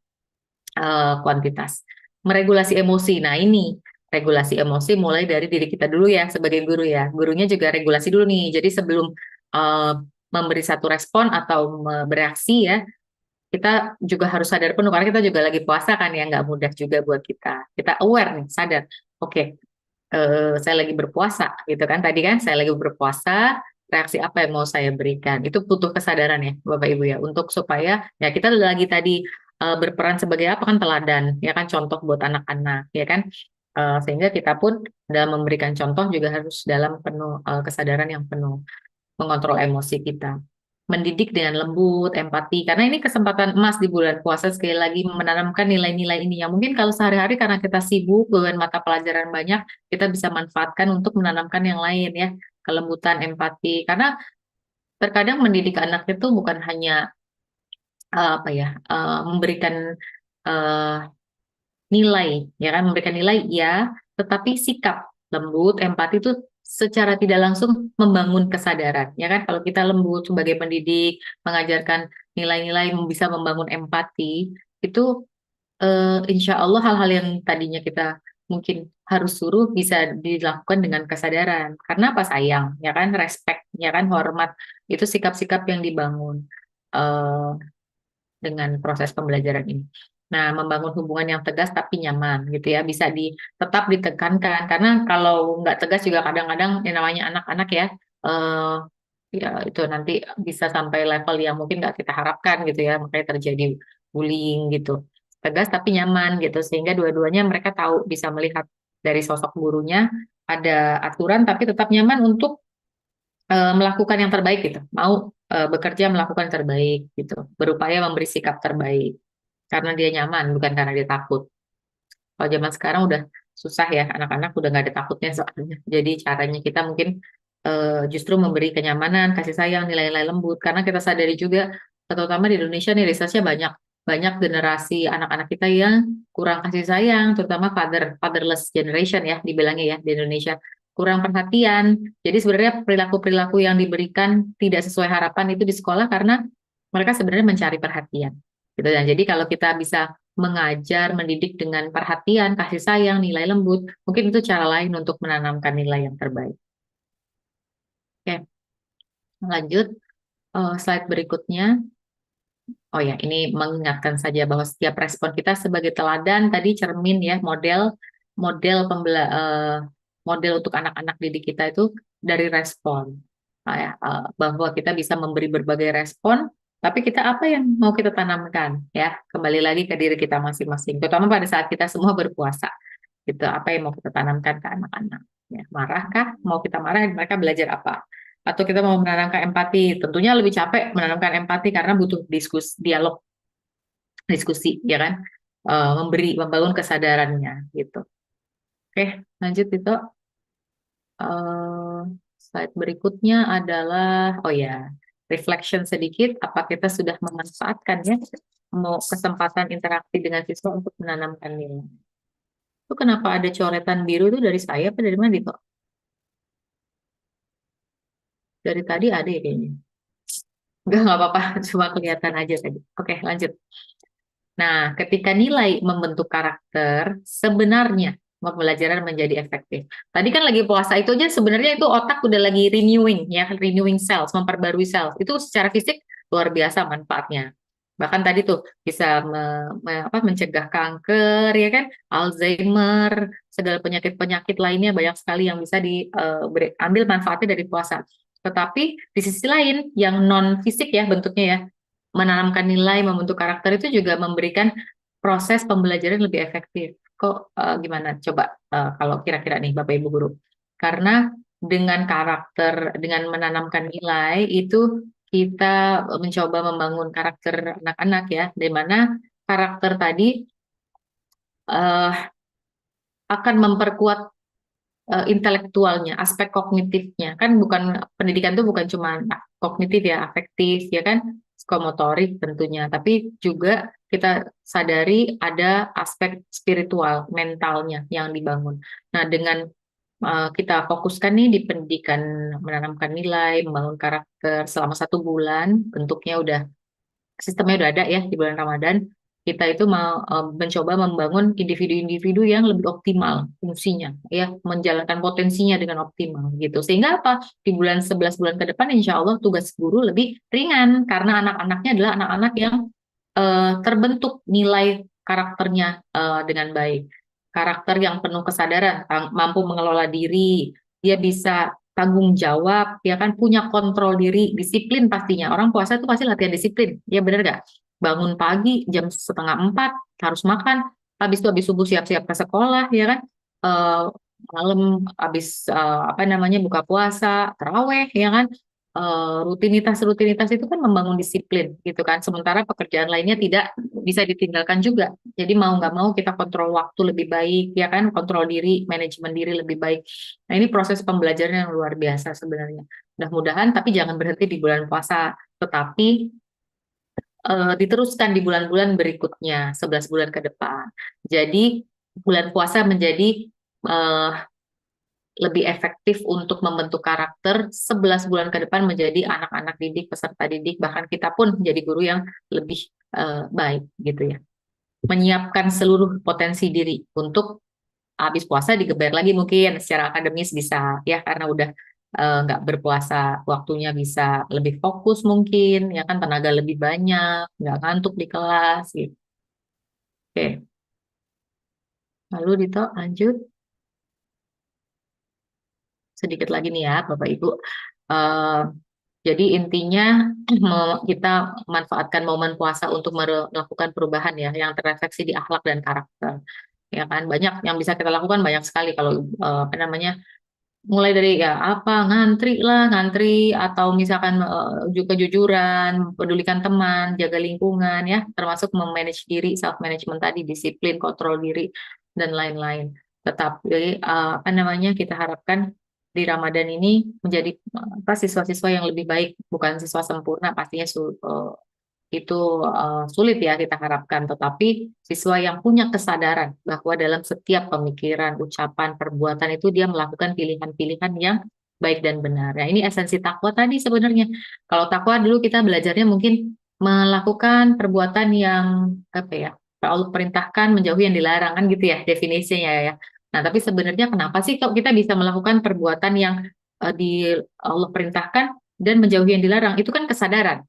kuantitas. Meregulasi emosi. Nah, ini regulasi emosi mulai dari diri kita dulu ya sebagai guru ya. Gurunya juga regulasi dulu nih. Jadi sebelum eh, memberi satu respon atau bereaksi ya, kita juga harus sadar penuh karena kita juga lagi puasa kan ya, nggak mudah juga buat kita. Kita aware nih, sadar. Oke, saya lagi berpuasa gitu kan. Tadi kan saya lagi berpuasa, reaksi apa yang mau saya berikan. Itu butuh kesadaran ya Bapak Ibu ya, untuk supaya ya kita lagi tadi berperan sebagai apa kan, teladan ya kan, contoh buat anak-anak ya kan. Sehingga kita pun dalam memberikan contoh juga harus dalam penuh kesadaran yang penuh, mengontrol emosi kita. Mendidik dengan lembut, empati, karena ini kesempatan emas di bulan puasa sekali lagi menanamkan nilai-nilai ini yang mungkin kalau sehari-hari karena kita sibuk dengan mata pelajaran banyak, kita bisa manfaatkan untuk menanamkan yang lain ya, kelembutan, empati. Karena terkadang mendidik anak itu bukan hanya apa ya, memberikan eh, nilai, ya kan, memberikan nilai ya, tetapi sikap lembut, empati itu secara tidak langsung membangun kesadaran, ya kan? Kalau kita lembut sebagai pendidik, mengajarkan nilai-nilai, bisa membangun empati, itu insya Allah hal-hal yang tadinya kita mungkin harus suruh bisa dilakukan dengan kesadaran. Karena apa? Sayang, ya kan, respect, ya kan, hormat, itu sikap-sikap yang dibangun eh, dengan proses pembelajaran ini. Nah, membangun hubungan yang tegas tapi nyaman gitu ya, bisa tetap ditekankan, karena kalau nggak tegas juga kadang-kadang yang namanya anak-anak ya, eh, ya itu nanti bisa sampai level yang mungkin nggak kita harapkan gitu ya, makanya terjadi bullying gitu. Tegas tapi nyaman gitu, sehingga dua-duanya mereka tahu, bisa melihat dari sosok gurunya ada aturan tapi tetap nyaman untuk melakukan yang terbaik gitu, mau bekerja melakukan yang terbaik gitu, berupaya memberi sikap terbaik karena dia nyaman, bukan karena dia takut. Kalau zaman sekarang udah susah ya, anak-anak udah nggak ada takutnya soalnya. Jadi caranya kita mungkin justru memberi kenyamanan, kasih sayang, nilai-nilai lembut. Karena kita sadari juga, terutama di Indonesia nih, researchnya banyak banyak generasi anak-anak kita yang kurang kasih sayang, terutama fatherless generation ya, dibilangnya ya di Indonesia, kurang perhatian. Jadi sebenarnya perilaku-perilaku yang diberikan tidak sesuai harapan itu di sekolah karena mereka sebenarnya mencari perhatian. Gitu. Dan jadi kalau kita bisa mengajar, mendidik dengan perhatian, kasih sayang, nilai lembut, mungkin itu cara lain untuk menanamkan nilai yang terbaik. Oke, lanjut slide berikutnya. Oh ya, ini mengingatkan saja bahwa setiap respon kita sebagai teladan tadi cermin ya, model model untuk anak-anak didik kita itu dari respon. Nah, ya, bahwa kita bisa memberi berbagai respon, tapi kita apa yang mau kita tanamkan ya, kembali lagi ke diri kita masing-masing, terutama pada saat kita semua berpuasa. Gitu, apa yang mau kita tanamkan ke anak-anak? Ya, marahkah? Mau kita marah, mereka belajar apa? Atau kita mau menanamkan empati? Tentunya lebih capek menanamkan empati karena butuh dialog, diskusi, ya kan? Membangun kesadarannya, gitu. Oke, lanjut itu. Slide berikutnya adalah, oh ya, reflection sedikit. Apa kita sudah memanfaatkan ya, mau kesempatan interaksi dengan siswa untuk menanamkan nilai? Itu kenapa ada coretan biru itu dari saya apa dari mana Dito? Dari tadi ada ya kayaknya. Nggak apa-apa, cuma kelihatan aja tadi. Oke, lanjut. Nah, ketika nilai membentuk karakter, sebenarnya pembelajaran menjadi efektif. Tadi kan lagi puasa itu aja sebenarnya itu otak udah lagi renewing ya, renewing cells, memperbarui cells. Itu secara fisik luar biasa manfaatnya. Bahkan tadi tuh bisa mencegah kanker ya kan, Alzheimer, segala penyakit-penyakit lainnya banyak sekali yang bisa diambil manfaatnya dari puasa. Tetapi di sisi lain yang non fisik ya bentuknya ya, menanamkan nilai, membentuk karakter itu juga memberikan proses pembelajaran lebih efektif. Kok gimana? Coba kalau kira-kira nih Bapak Ibu Guru. Karena dengan karakter, dengan menanamkan nilai itu kita mencoba membangun karakter anak-anak ya, di mana karakter tadi akan memperkuat intelektualnya, aspek kognitifnya. Kan bukan pendidikan itu bukan cuma kognitif ya, afektif ya kan, psikomotorik tentunya, tapi juga kita sadari ada aspek spiritual, mentalnya yang dibangun. Nah, dengan kita fokuskan nih di pendidikan menanamkan nilai, membangun karakter selama 1 bulan, bentuknya udah, sistemnya udah ada ya di bulan Ramadan, kita itu mau mencoba membangun individu-individu yang lebih optimal fungsinya, ya menjalankan potensinya dengan optimal gitu. Sehingga apa? Di 11 bulan ke depan, insya Allah tugas guru lebih ringan karena anak-anaknya adalah anak-anak yang terbentuk nilai karakternya dengan baik. Karakter yang penuh kesadaran, mampu mengelola diri, dia bisa tanggung jawab, ya kan, punya kontrol diri, disiplin pastinya. Orang puasa itu pasti latihan disiplin, ya benar nggak? Bangun pagi jam 3:30 harus makan, habis itu habis subuh siap-siap ke sekolah, ya kan? Malam habis buka puasa, taraweh, ya kan? Rutinitas-rutinitas itu kan membangun disiplin gitu kan, sementara pekerjaan lainnya tidak bisa ditinggalkan juga. Jadi mau nggak mau kita kontrol waktu lebih baik ya kan, kontrol diri, manajemen diri lebih baik. Nah, ini proses pembelajaran yang luar biasa sebenarnya. Mudah-mudahan tapi jangan berhenti di bulan puasa, tetapi diteruskan di bulan-bulan berikutnya, 11 bulan ke depan. Jadi bulan puasa menjadi lebih efektif untuk membentuk karakter, 11 bulan ke depan menjadi anak-anak didik, peserta didik, bahkan kita pun menjadi guru yang lebih baik gitu ya. Menyiapkan seluruh potensi diri untuk habis puasa digeber lagi mungkin secara akademis bisa ya karena udah nggak berpuasa waktunya bisa lebih fokus mungkin ya kan tenaga lebih banyak nggak ngantuk di kelas gitu. Oke, lalu Dito lanjut sedikit lagi nih ya Bapak Ibu. Eh, jadi intinya kita manfaatkan momen puasa untuk melakukan perubahan ya yang terrefleksi di akhlak dan karakter. Ya kan banyak yang bisa kita lakukan banyak sekali kalau apa namanya mulai dari ya apa ngantri atau misalkan juga kejujuran, pedulikan teman, jaga lingkungan ya, termasuk memanage diri, self management tadi, disiplin, kontrol diri dan lain-lain. Tetapi apa namanya kita harapkan di Ramadan ini menjadi apa siswa-siswa yang lebih baik, bukan siswa sempurna pastinya itu sulit ya kita harapkan, tetapi siswa yang punya kesadaran bahwa dalam setiap pemikiran, ucapan, perbuatan itu dia melakukan pilihan-pilihan yang baik dan benar. Nah, ini esensi takwa tadi sebenarnya. Kalau takwa dulu kita belajarnya mungkin melakukan perbuatan yang apa ya? Allah perintahkan menjauhi yang dilarang kan gitu ya definisinya ya. Nah, tapi sebenarnya kenapa sih kalau kita bisa melakukan perbuatan yang di Allah perintahkan dan menjauhi yang dilarang? Itu kan kesadaran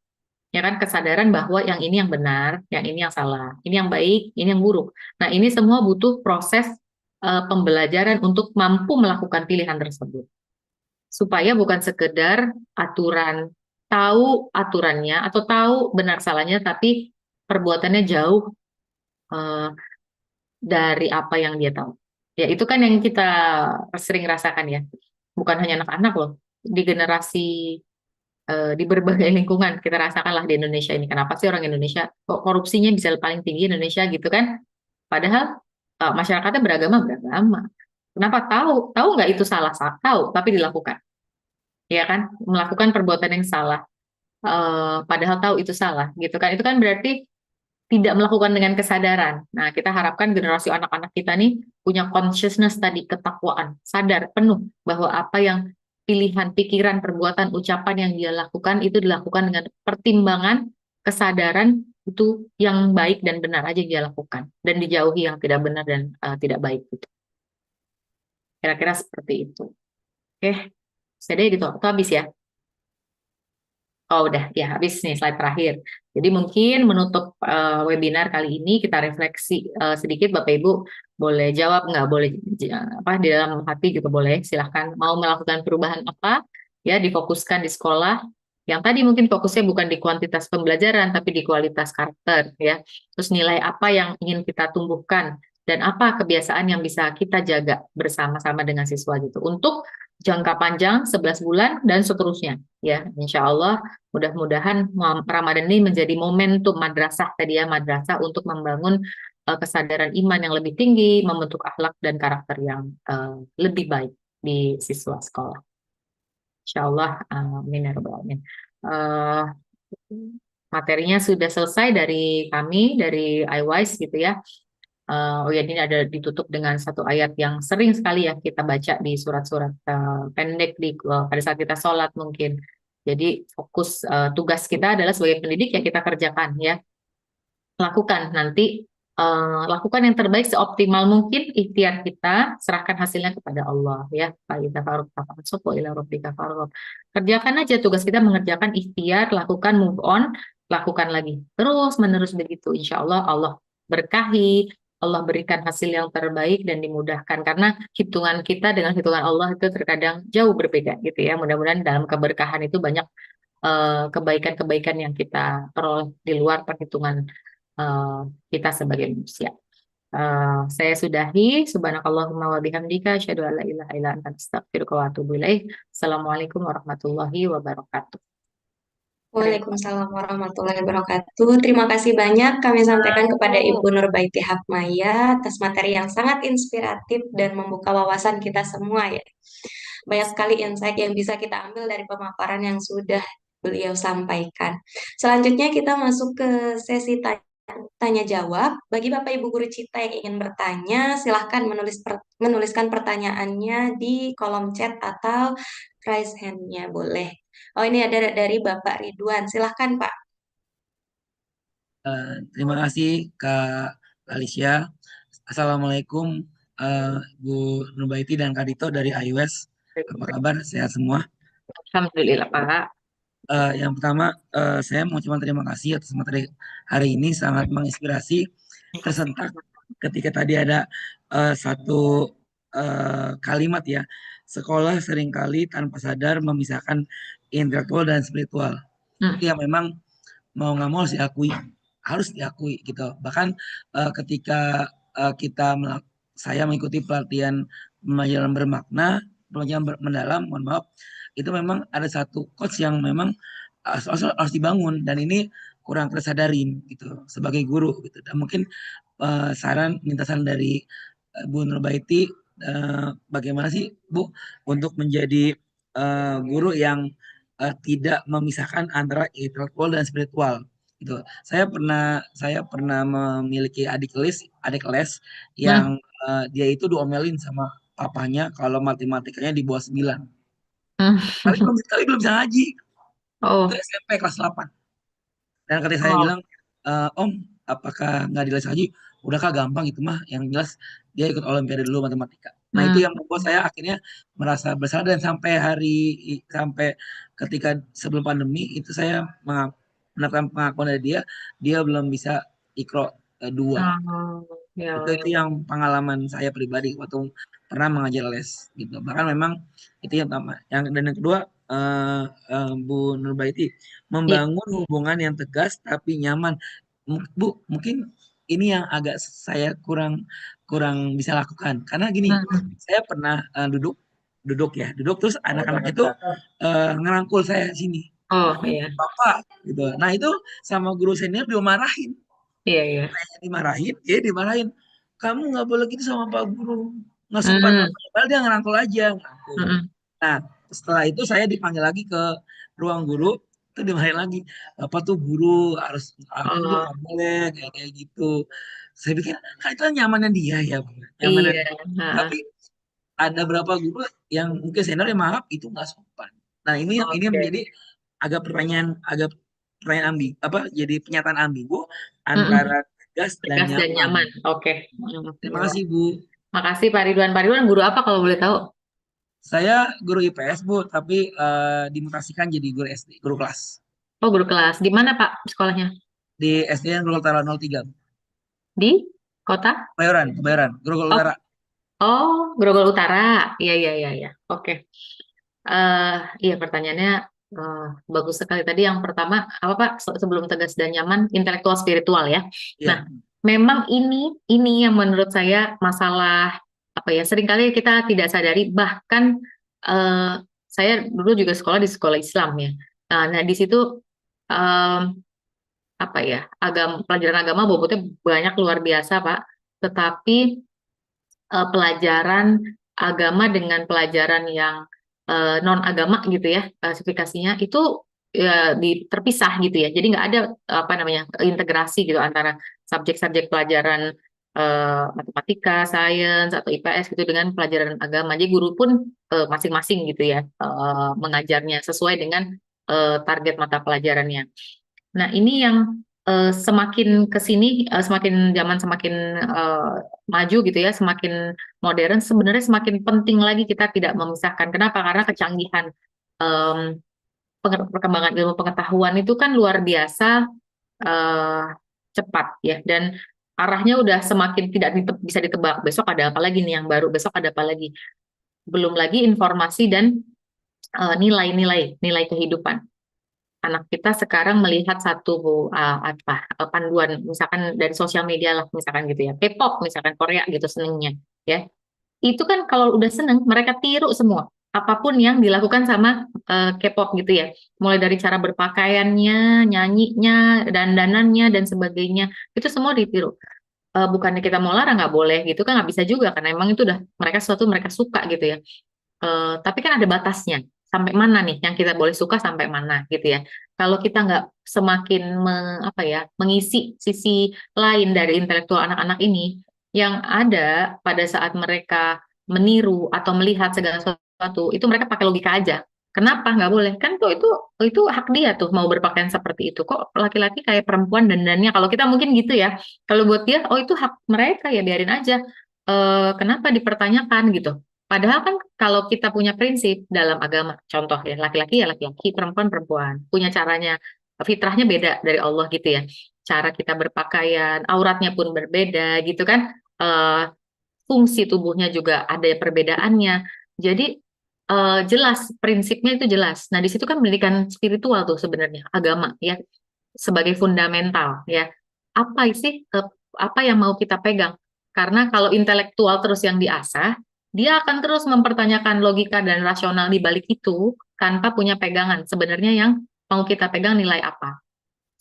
ya kan kesadaran bahwa yang ini yang benar, yang ini yang salah, ini yang baik, ini yang buruk. Nah, ini semua butuh proses pembelajaran untuk mampu melakukan pilihan tersebut. Supaya bukan sekedar aturan, tahu aturannya atau tahu benar salahnya, tapi perbuatannya jauh eh, dari apa yang dia tahu. Ya, itu kan yang kita sering rasakan ya. Bukan hanya anak-anak loh, di generasi di berbagai lingkungan kita rasakanlah di Indonesia ini. Kenapa sih orang Indonesia kok korupsinya bisa paling tinggi Indonesia gitu kan? Padahal masyarakatnya beragama. Kenapa tahu nggak itu salah? Tahu, tapi dilakukan. Ya kan? Melakukan perbuatan yang salah. Padahal tahu itu salah, gitu kan? Itu kan berarti tidak melakukan dengan kesadaran. Nah, kita harapkan generasi anak-anak kita nih punya consciousness tadi, ketakwaan, sadar penuh bahwa apa yang pilihan, pikiran, perbuatan, ucapan yang dia lakukan itu dilakukan dengan pertimbangan, kesadaran itu yang baik dan benar aja dia lakukan dan dijauhi yang tidak benar dan tidak baik itu. Kira-kira seperti itu. Oke, sudah gitu. Atau habis ya? Oh udah, ya habis nih slide terakhir. Jadi mungkin menutup webinar kali ini kita refleksi sedikit Bapak Ibu boleh jawab nggak boleh apa di dalam hati juga boleh silahkan mau melakukan perubahan apa ya difokuskan di sekolah yang tadi mungkin fokusnya bukan di kuantitas pembelajaran tapi di kualitas karakter ya terus nilai apa yang ingin kita tumbuhkan dan apa kebiasaan yang bisa kita jaga bersama-sama dengan siswa gitu untuk jangka panjang 11 bulan dan seterusnya ya insya Allah mudah-mudahan Ramadan ini menjadi momentum madrasah tadi ya madrasah untuk membangun kesadaran iman yang lebih tinggi, membentuk akhlak dan karakter yang lebih baik di siswa sekolah. Insya Allah, amin ya rabbal alamin. Materinya sudah selesai dari kami, dari iWise gitu ya. Oh ya, ini ada ditutup dengan satu ayat yang sering sekali ya kita baca di surat-surat pendek pada saat kita sholat mungkin. Jadi fokus tugas kita adalah sebagai pendidik yang kita kerjakan ya. Lakukan nanti lakukan yang terbaik seoptimal mungkin ikhtiar kita serahkan hasilnya kepada Allah ya kerjakan aja tugas kita mengerjakan ikhtiar lakukan move on lakukan lagi terus menerus begitu insya Allah Allah berkahi Allah berikan hasil yang terbaik dan dimudahkan karena hitungan kita dengan hitungan Allah itu terkadang jauh berbeda gitu ya mudah-mudahan dalam keberkahan itu banyak kebaikan-kebaikan yang kita peroleh di luar perhitungan kita sebagai manusia. Saya sudahi. Subhanakallahumma wa bihamdika asyhadu an la ilaha illa anta astaghfiruka wa atubu ilaik. Assalamualaikum warahmatullahi wabarakatuh. Waalaikumsalam warahmatullahi wabarakatuh. Terima kasih banyak kami sampaikan kepada Ibu Nurbaiti Hapmaya atas materi yang sangat inspiratif dan membuka wawasan kita semua ya. Banyak sekali insight yang bisa kita ambil dari pemaparan yang sudah beliau sampaikan. Selanjutnya kita masuk ke sesi tanya jawab. Bagi Bapak Ibu guru Cita yang ingin bertanya, silahkan menuliskan pertanyaannya di kolom chat atau raise hand-nya boleh. Oh ini ada dari Bapak Ridwan, silahkan Pak. Terima kasih Kak Alicia. Assalamualaikum Bu Nubaiti dan Kak Dito dari iOS. Apa kabar? Sehat semua? Alhamdulillah Pak. Yang pertama, saya mau cuma terima kasih atas materi hari ini, sangat menginspirasi, tersentak ketika tadi ada satu kalimat ya, sekolah seringkali tanpa sadar memisahkan intelektual dan spiritual. Itu yang memang mau nggak mau harus diakui gitu. Bahkan ketika saya mengikuti pelatihan pembelajaran bermakna, pelajaran mendalam, mohon maaf, itu memang ada satu coach yang memang harus dibangun, dan ini kurang tersadarin gitu sebagai guru gitu. Dan mungkin minta saran dari Bu Nurbaiti, bagaimana sih Bu untuk menjadi guru yang tidak memisahkan antara intelektual dan spiritual gitu. Saya pernah memiliki adik les yang dia itu diomelin sama papanya kalau matematikanya di bawah 9. Tapi belum bisa ngaji. Oh. Itu SMP kelas 8. Dan ketika saya bilang, Om, apakah nggak di les ngaji? Udah Kak, gampang itu mah. Yang jelas dia ikut olimpiade dulu matematika. Nah itu yang membuat saya akhirnya merasa bersalah, dan sampai ketika sebelum pandemi itu saya mendapatkan pengakuan dari dia belum bisa Iqra 2. Itu yang pengalaman saya pribadi waktu pernah mengajar les gitu. Bahkan memang itu yang pertama. Dan yang kedua, Bu Nurbaiti, membangun hubungan yang tegas tapi nyaman. Bu, mungkin ini yang agak saya kurang bisa lakukan. Karena gini, saya pernah duduk terus anak-anak itu ngerangkul saya sini. Oh iya. Bapak gitu. Nah itu sama guru senior dimarahin. Iya. Dimarahin. Kamu nggak boleh gitu sama Pak Guru. Nggak sopan. Padahal dia ngerangkul aja. Nah, setelah itu saya dipanggil lagi ke ruang guru, itu dimarahin lagi. Bapak tuh guru harus nggak boleh kayak gitu. Saya pikir kan itu nyamannya dia ya. Tapi ada berapa guru yang mungkin senior yang maaf itu nggak sopan. Nah ini menjadi agak pertanyaan jadi pernyataan ambigu antara tegas dan nyaman. Oke. Terima kasih Bu. Makasih Pak Ridwan. Pak Ridwan guru apa kalau boleh tahu? Saya guru IPS Bu, tapi dimutasikan jadi guru SD, guru kelas. Oh guru kelas. Di mana Pak sekolahnya? Di SDN Grogol Utara 03. Di kota? Kebayoran, Grogol Utara. Oh, Grogol Utara. Iya. Oke. Iya pertanyaannya bagus sekali tadi. Yang pertama apa Pak? Sebelum tegas dan nyaman, intelektual spiritual ya. Nah, memang ini yang menurut saya masalah apa ya? Seringkali kita tidak sadari. Bahkan saya dulu juga sekolah di sekolah Islam ya. Nah di situ apa ya? Pelajaran agama bobotnya banyak luar biasa Pak. Tetapi pelajaran agama dengan pelajaran yang non agama gitu ya, klasifikasinya itu ya, terpisah gitu ya. Jadi nggak ada integrasi gitu antara subjek-subjek pelajaran matematika, sains atau IPS gitu dengan pelajaran agama. Jadi guru pun masing-masing gitu ya mengajarnya sesuai dengan target mata pelajarannya. Nah ini yang semakin kesini, semakin zaman semakin maju gitu ya, semakin modern, sebenarnya semakin penting lagi kita tidak memisahkan. Kenapa? Karena kecanggihan perkembangan ilmu pengetahuan itu kan luar biasa cepat ya, dan arahnya udah semakin tidak bisa ditebak. Besok ada apa lagi nih yang baru? Besok ada apa lagi? Belum lagi informasi dan nilai kehidupan. Anak kita sekarang melihat satu panduan misalkan dari sosial media lah misalkan gitu ya, K-pop misalkan Korea gitu senengnya ya, itu kan kalau udah seneng mereka tiru semua apapun yang dilakukan sama K-pop gitu ya, mulai dari cara berpakaiannya, nyanyinya, dandanannya dan sebagainya itu semua ditiru. Bukannya kita mau larang nggak boleh gitu kan, nggak bisa juga karena emang itu udah sesuatu mereka suka gitu ya. Tapi kan ada batasnya. Sampai mana nih yang kita boleh suka sampai mana gitu ya. Kalau kita nggak semakin mengisi sisi lain dari intelektual anak-anak ini, yang ada pada saat mereka meniru atau melihat segala sesuatu itu mereka pakai logika aja. Kenapa nggak boleh? Kan itu hak dia tuh mau berpakaian seperti itu. Kok laki-laki kayak perempuan dandannya? Kalau kita mungkin gitu ya. Kalau buat dia, oh itu hak mereka ya biarin aja. kenapa dipertanyakan gitu. Padahal kan kalau kita punya prinsip dalam agama, contoh ya laki-laki, perempuan perempuan, punya caranya, fitrahnya beda dari Allah gitu ya. Cara kita berpakaian, auratnya pun berbeda gitu kan. Fungsi tubuhnya juga ada perbedaannya. Jadi jelas prinsipnya itu jelas. Nah di situ kan pendidikan spiritual tuh sebenarnya agama ya sebagai fundamental ya. Apa sih apa yang mau kita pegang? Karena kalau intelektual terus yang diasah, dia akan terus mempertanyakan logika dan rasional di balik itu tanpa punya pegangan. Sebenarnya yang mau kita pegang nilai apa?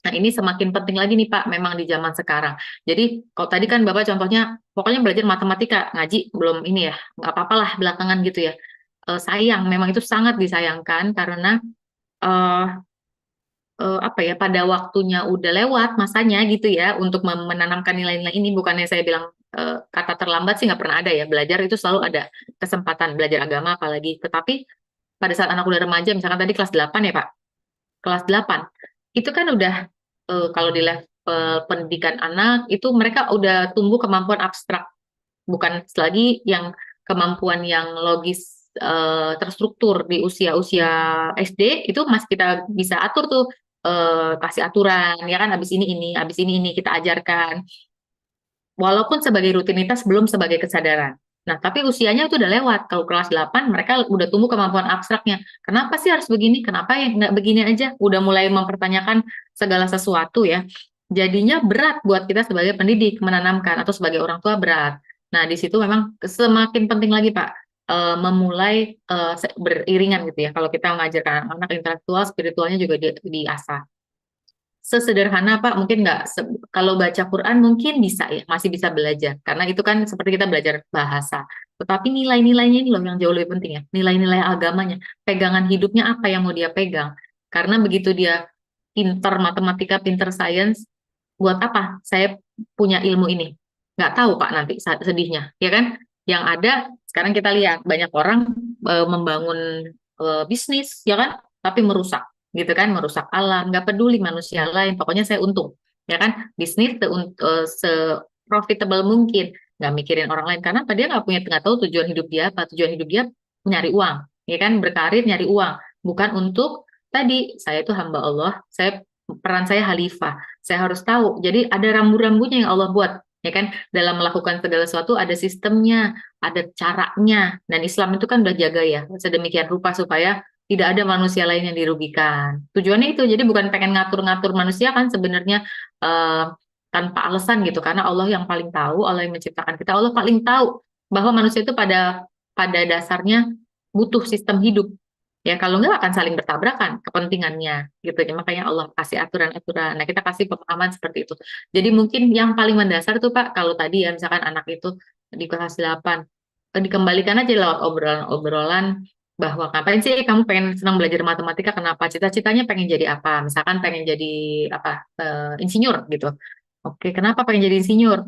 Nah, ini semakin penting lagi nih Pak, memang di zaman sekarang. Jadi, kalau tadi kan Bapak contohnya, pokoknya belajar matematika, ngaji belum ini ya, nggak apa-apa lah belakangan gitu ya. Sayang, memang itu sangat disayangkan karena eh apa ya, pada waktunya udah lewat masanya gitu ya, untuk menanamkan nilai-nilai ini. Bukannya saya bilang kata terlambat sih nggak pernah ada ya, belajar itu selalu ada kesempatan, belajar agama apalagi. Tetapi pada saat anak udah remaja, misalkan tadi kelas 8 ya Pak, kelas 8 itu kan udah kalau di level pendidikan anak itu mereka udah tumbuh kemampuan abstrak, bukan lagi yang kemampuan yang logis terstruktur di usia-usia SD. Itu masih kita bisa atur tuh, kasih aturan ya kan, habis ini kita ajarkan walaupun sebagai rutinitas belum sebagai kesadaran. Nah, tapi usianya itu udah lewat. Kalau kelas 8 mereka udah tumbuh kemampuan abstraknya. Kenapa sih harus begini? Kenapa ya nggak begini aja? Udah mulai mempertanyakan segala sesuatu ya. Jadinya berat buat kita sebagai pendidik menanamkan, atau sebagai orang tua berat. Nah, di situ memang semakin penting lagi Pak, memulai beriringan gitu ya. Kalau kita mengajarkan anak-anak, intelektual, spiritualnya juga diasah. Sesederhana Pak, mungkin nggak kalau baca Quran mungkin bisa ya, masih bisa belajar karena itu kan seperti kita belajar bahasa. Tetapi nilai-nilainya ini loh yang jauh lebih penting ya, nilai-nilai agamanya, pegangan hidupnya apa yang mau dia pegang. Karena begitu dia pinter matematika, pinter sains, buat apa saya punya ilmu ini? Nggak tahu Pak nanti sedihnya, ya kan? Yang ada sekarang kita lihat banyak orang membangun bisnis, ya kan? Tapi merusak gitu kan, merusak alam, nggak peduli manusia lain, pokoknya saya untung, ya kan, bisnis se-profitable mungkin, nggak mikirin orang lain, karena apa, dia nggak tahu tujuan hidup dia apa, tujuan hidup dia nyari uang, ya kan, berkarir nyari uang, bukan untuk tadi, saya itu hamba Allah, peran saya khalifah, saya harus tahu, jadi ada rambu-rambunya yang Allah buat, ya kan, dalam melakukan segala sesuatu ada sistemnya, ada caranya, dan Islam itu kan udah jaga ya, sedemikian rupa supaya tidak ada manusia lain yang dirugikan. Tujuannya itu, jadi bukan pengen ngatur-ngatur manusia kan sebenarnya, tanpa alasan gitu, karena Allah yang paling tahu, Allah yang menciptakan kita, Allah paling tahu bahwa manusia itu pada dasarnya butuh sistem hidup. Ya kalau nggak akan saling bertabrakan kepentingannya gitu. Ya, makanya Allah kasih aturan-aturan. Nah kita kasih pemahaman seperti itu. Jadi mungkin yang paling mendasar tuh Pak, kalau tadi ya misalkan anak itu di kelas 8, dikembalikan aja lewat obrolan-obrolan bahwa ngapain sih kamu pengen senang belajar matematika, kenapa, cita-citanya pengen jadi apa, misalkan pengen jadi apa, insinyur gitu. Oke, kenapa pengen jadi insinyur?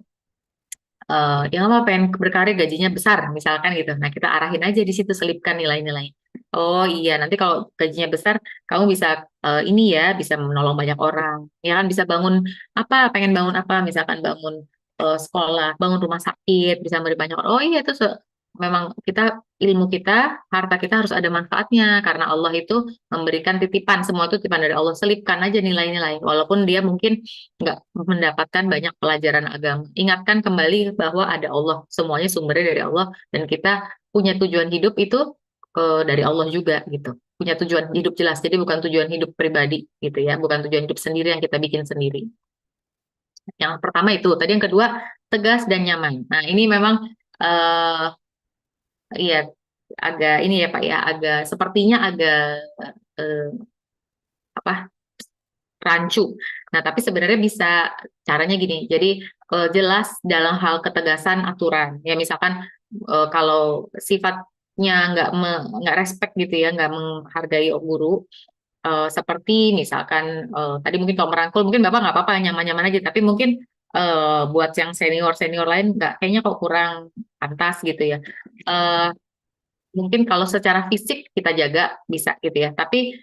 Ya nggak apa, pengen berkarir gajinya besar misalkan gitu. Nah kita arahin aja di situ, selipkan nilai-nilai. Oh iya, nanti kalau gajinya besar kamu bisa ini ya, bisa menolong banyak orang, ya kan, bisa bangun apa, pengen bangun apa, misalkan bangun sekolah, bangun rumah sakit, bisa memberi banyak orang. Oh iya itu memang kita, ilmu kita, harta kita harus ada manfaatnya karena Allah itu memberikan titipan, semua itu titipan dari Allah. Selipkan aja nilai-nilai walaupun dia mungkin nggak mendapatkan banyak pelajaran agama. Ingatkan kembali bahwa ada Allah, semuanya sumbernya dari Allah, dan kita punya tujuan hidup itu dari Allah juga gitu. Punya tujuan hidup jelas, jadi bukan tujuan hidup pribadi gitu ya, bukan tujuan hidup sendiri yang kita bikin sendiri. Yang pertama itu, tadi yang kedua tegas dan nyaman. Nah ini memang iya, agak ini ya Pak ya, agak sepertinya agak eh, apa, rancu. Nah, tapi sebenarnya bisa caranya gini. Jadi jelas dalam hal ketegasan aturan. Ya misalkan kalau sifatnya nggak respect gitu ya, nggak menghargai guru. Seperti misalkan tadi mungkin kalau merangkul mungkin Bapak nggak apa-apa, nyaman-nyaman aja. Tapi mungkin buat yang senior lain nggak, kayaknya kok kurang pantas gitu ya. Mungkin kalau secara fisik kita jaga bisa gitu ya, tapi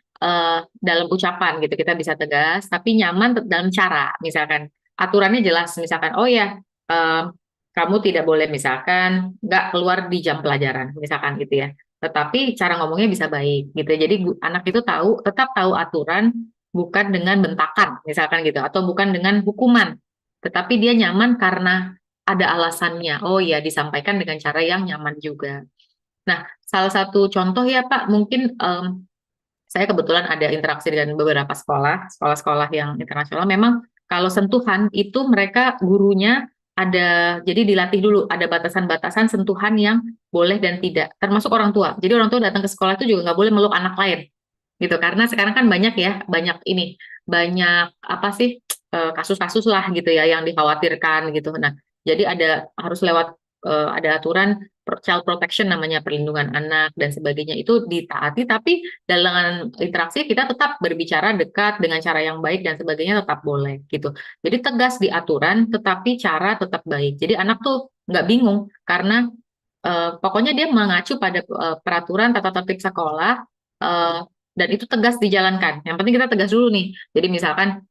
dalam ucapan gitu kita bisa tegas, tapi nyaman dalam cara, misalkan aturannya jelas, misalkan oh ya kamu tidak boleh misalkan nggak keluar di jam pelajaran, misalkan gitu ya. Tetapi cara ngomongnya bisa baik gitu. Jadi anak itu tetap tahu aturan, bukan dengan bentakan, misalkan gitu, atau bukan dengan hukuman. Tetapi dia nyaman karena ada alasannya. Oh ya, disampaikan dengan cara yang nyaman juga. Nah, salah satu contoh ya Pak, mungkin saya kebetulan ada interaksi dengan beberapa sekolah-sekolah yang internasional. Memang kalau sentuhan itu mereka gurunya jadi dilatih dulu, ada batasan-batasan sentuhan yang boleh dan tidak, termasuk orang tua. Jadi orang tua datang ke sekolah itu juga nggak boleh meluk anak lain, gitu. Karena sekarang kan banyak ya, banyak apa sih kasus-kasus lah gitu ya yang dikhawatirkan gitu. Nah, jadi harus lewat ada aturan child protection namanya, perlindungan anak dan sebagainya, itu ditaati, tapi dalam interaksi kita tetap berbicara dekat dengan cara yang baik dan sebagainya tetap boleh gitu. Jadi tegas di aturan tetapi cara tetap baik. Jadi anak tuh nggak bingung karena pokoknya dia mengacu pada peraturan tata tertib sekolah dan itu tegas dijalankan. Yang penting kita tegas dulu nih. Jadi misalkan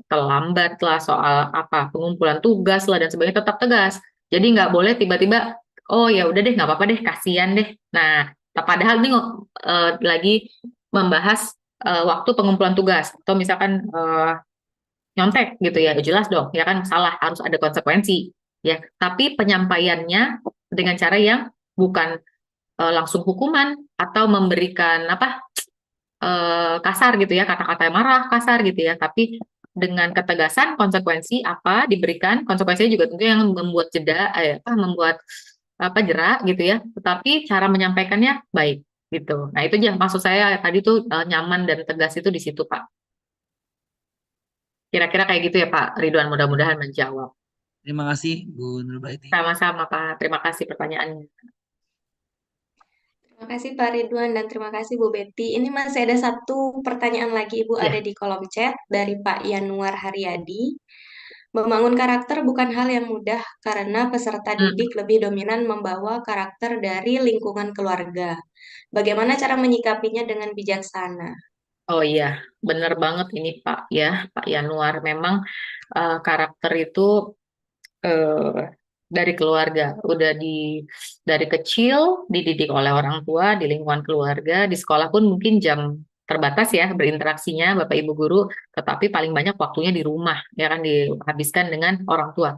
terlambat lah soal apa pengumpulan tugas lah dan sebagainya, tetap tegas. Jadi nggak boleh tiba-tiba, oh ya udah deh nggak apa-apa deh, kasihan deh. Nah, padahal ini lagi membahas waktu pengumpulan tugas atau misalkan nyontek gitu ya, jelas dong ya kan salah, harus ada konsekuensi ya. Tapi penyampaiannya dengan cara yang bukan langsung hukuman atau memberikan kasar gitu ya, kata-kata yang marah kasar gitu ya, tapi dengan ketegasan konsekuensi apa diberikan, konsekuensinya juga tentu yang membuat membuat jerak gitu ya, tetapi cara menyampaikannya baik gitu. Nah itu aja maksud saya tadi tuh nyaman dan tegas itu di situ Pak. Kira-kira kayak gitu ya Pak Ridwan, mudah-mudahan menjawab. Terima kasih Bu Nurbaiti. Sama-sama Pak, terima kasih pertanyaannya. Terima kasih Pak Ridwan dan terima kasih Bu Betty. Ini masih ada satu pertanyaan lagi Ibu, Ya. ada di kolom chat dari Pak Yanuar Haryadi. Membangun karakter bukan hal yang mudah karena peserta didik lebih dominan membawa karakter dari lingkungan keluarga. Bagaimana cara menyikapinya dengan bijaksana? Oh iya, benar banget ini Pak ya, Pak Yanuar. Memang karakter itu dari keluarga, dari kecil dididik oleh orang tua, di lingkungan keluarga, di sekolah pun mungkin jam terbatas ya berinteraksinya Bapak Ibu guru, tetapi paling banyak waktunya di rumah ya kan, dihabiskan dengan orang tua.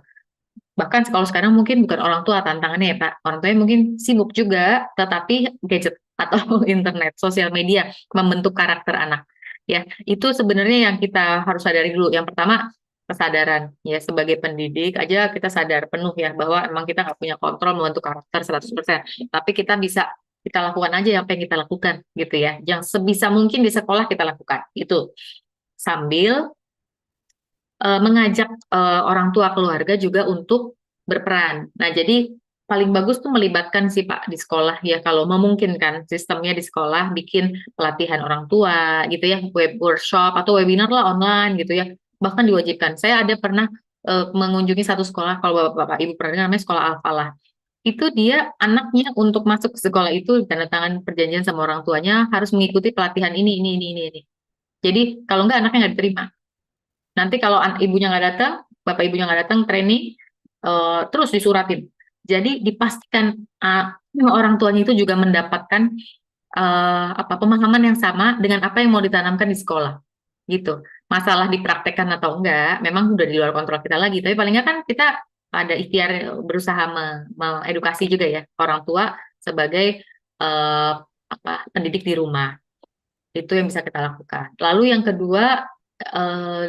Bahkan kalau sekarang mungkin bukan orang tua tantangannya ya Pak, orang tuanya mungkin sibuk juga, tetapi gadget atau internet, sosial media membentuk karakter anak. Ya, itu sebenarnya yang kita harus sadari dulu. Yang pertama, kesadaran ya, sebagai pendidik aja kita sadar penuh ya bahwa emang kita nggak punya kontrol membentuk karakter 100%, tapi kita lakukan aja apa yang kita lakukan gitu ya, yang sebisa mungkin di sekolah kita lakukan itu, sambil mengajak orang tua keluarga juga untuk berperan. Nah, jadi paling bagus tuh melibatkan sih Pak di sekolah ya, kalau memungkinkan sistemnya di sekolah bikin pelatihan orang tua gitu ya, web workshop atau webinar lah online gitu ya, bahkan diwajibkan. Saya ada pernah mengunjungi satu sekolah, kalau Bapak Ibu pernah dengar, namanya Sekolah Al-Falah. Itu dia anaknya untuk masuk ke sekolah itu tanda tangan perjanjian sama orang tuanya harus mengikuti pelatihan ini. Jadi kalau enggak anaknya nggak diterima. Nanti kalau ibunya nggak datang, bapak ibunya nggak datang training, terus disuratin. Jadi dipastikan orang tuanya itu juga mendapatkan pemahaman yang sama dengan apa yang mau ditanamkan di sekolah, gitu. Masalah dipraktekkan atau enggak, memang udah di luar kontrol kita lagi. Tapi paling nggak kan kita ada ikhtiar berusaha mengedukasi juga ya orang tua sebagai pendidik di rumah. Itu yang bisa kita lakukan. Lalu yang kedua,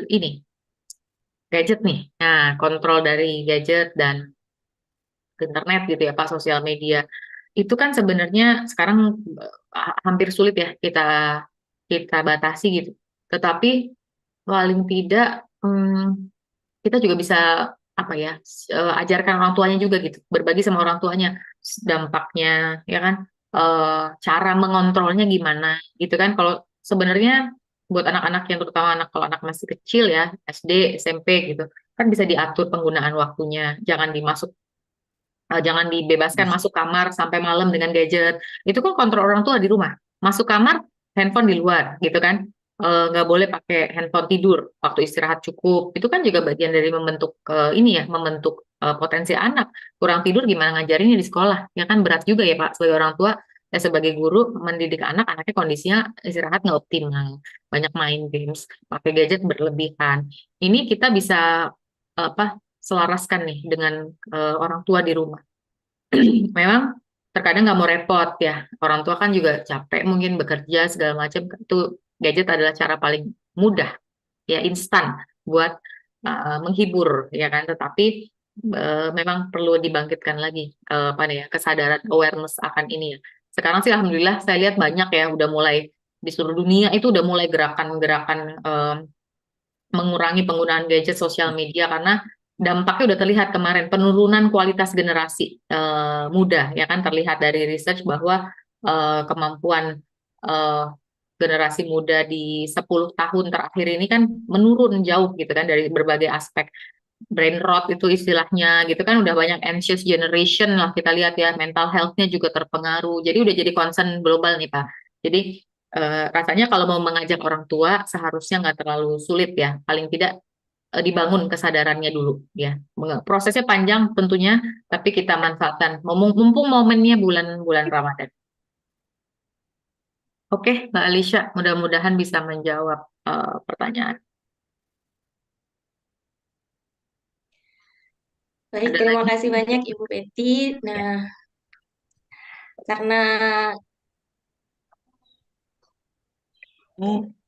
ini gadget nih. Nah, kontrol dari gadget dan internet gitu ya Pak, sosial media. Itu kan sebenarnya sekarang hampir sulit ya kita batasi gitu. Tetapi paling tidak kita juga bisa ajarkan orang tuanya juga gitu, berbagi sama orang tuanya dampaknya ya kan, cara mengontrolnya gimana gitu kan. Kalau sebenarnya buat anak-anak yang terutama kalau anak masih kecil ya, SD, SMP gitu, kan bisa diatur penggunaan waktunya, jangan dibebaskan masuk kamar sampai malam dengan gadget. Itu kan kontrol orang tua di rumah. Masuk kamar, handphone di luar gitu kan. Nggak boleh pakai handphone tidur, waktu istirahat cukup. Itu kan juga bagian dari membentuk membentuk potensi anak. Kurang tidur gimana ngajarinnya di sekolah? Ya kan berat juga ya Pak, sebagai orang tua, ya sebagai guru mendidik anak, anaknya kondisinya istirahat nggak optimal, banyak main games, pakai gadget berlebihan. Ini kita bisa selaraskan nih dengan orang tua di rumah. Memang terkadang nggak mau repot ya, orang tua kan juga capek mungkin bekerja segala macam, itu gadget adalah cara paling mudah ya, instan buat menghibur ya kan, tetapi memang perlu dibangkitkan lagi kesadaran awareness akan ini ya. Sekarang sih alhamdulillah saya lihat banyak ya, udah mulai di seluruh dunia itu udah mulai gerakan-gerakan mengurangi penggunaan gadget sosial media, karena dampaknya udah terlihat kemarin, penurunan kualitas generasi muda ya kan, terlihat dari research bahwa kemampuan generasi muda di 10 tahun terakhir ini kan menurun jauh gitu kan, dari berbagai aspek. Brain rot itu istilahnya gitu kan, udah banyak anxious generation lah kita lihat ya, mental health-nya juga terpengaruh, jadi udah jadi concern global nih Pak. Jadi rasanya kalau mau mengajak orang tua seharusnya nggak terlalu sulit ya, paling tidak dibangun kesadarannya dulu ya. Prosesnya panjang tentunya, tapi kita manfaatkan mumpung momennya bulan Ramadan. Oke, Mbak Alisha, mudah-mudahan bisa menjawab pertanyaan. Baik, Ada terima lagi? kasih banyak Ibu Betty. Nah, karena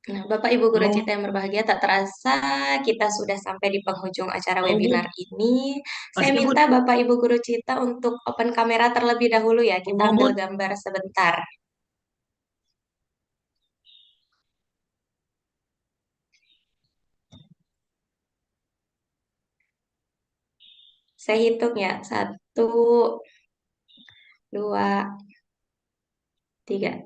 Bapak Ibu Guru Cita yang berbahagia, tak terasa kita sudah sampai di penghujung acara webinar ini. Saya minta Bapak Ibu Guru Cita untuk open kamera terlebih dahulu ya, kita ambil gambar sebentar. Saya hitung ya, 1, 2, 3.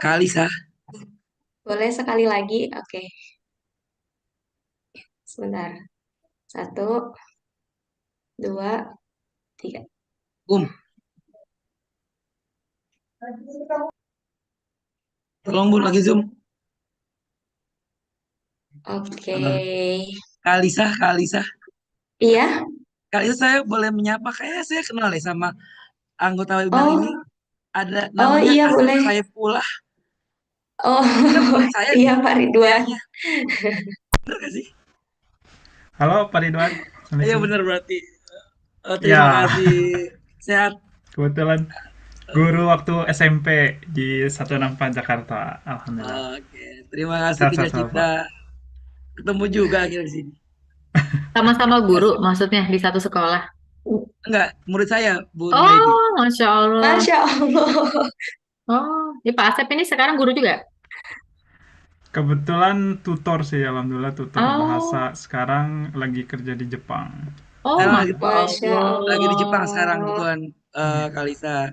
Kalisa. Boleh sekali lagi? Oke. Sebentar. 1, 2, 3. Tolong Bu lagi zoom. Oke. Kalisa. Iya. Kalisa, saya boleh menyapa, kayak saya kenal ya sama anggota webinar ini. Ada namanya iya, Asep boleh. Saifullah. Oh, saya iya Pak Ridwan. Bener gak sih? Halo Pak Ridwan. Iya bener berarti. Terima kasih. Sehat. Kebetulan guru waktu SMP di 164 Jakarta. Alhamdulillah. Oke, terima kasih Cita-Cita. Ketemu juga akhirnya di sini. Sama-sama guru maksudnya di satu sekolah? Enggak, murid saya Bu. Oh, Masya Allah. Masya Allah. Oh, ya Pak Asep ini sekarang guru juga? Kebetulan tutor sih, alhamdulillah tutor bahasa. Sekarang lagi kerja di Jepang. Oh, Masya Allah. Lagi di Jepang sekarang kebetulan Kalisa.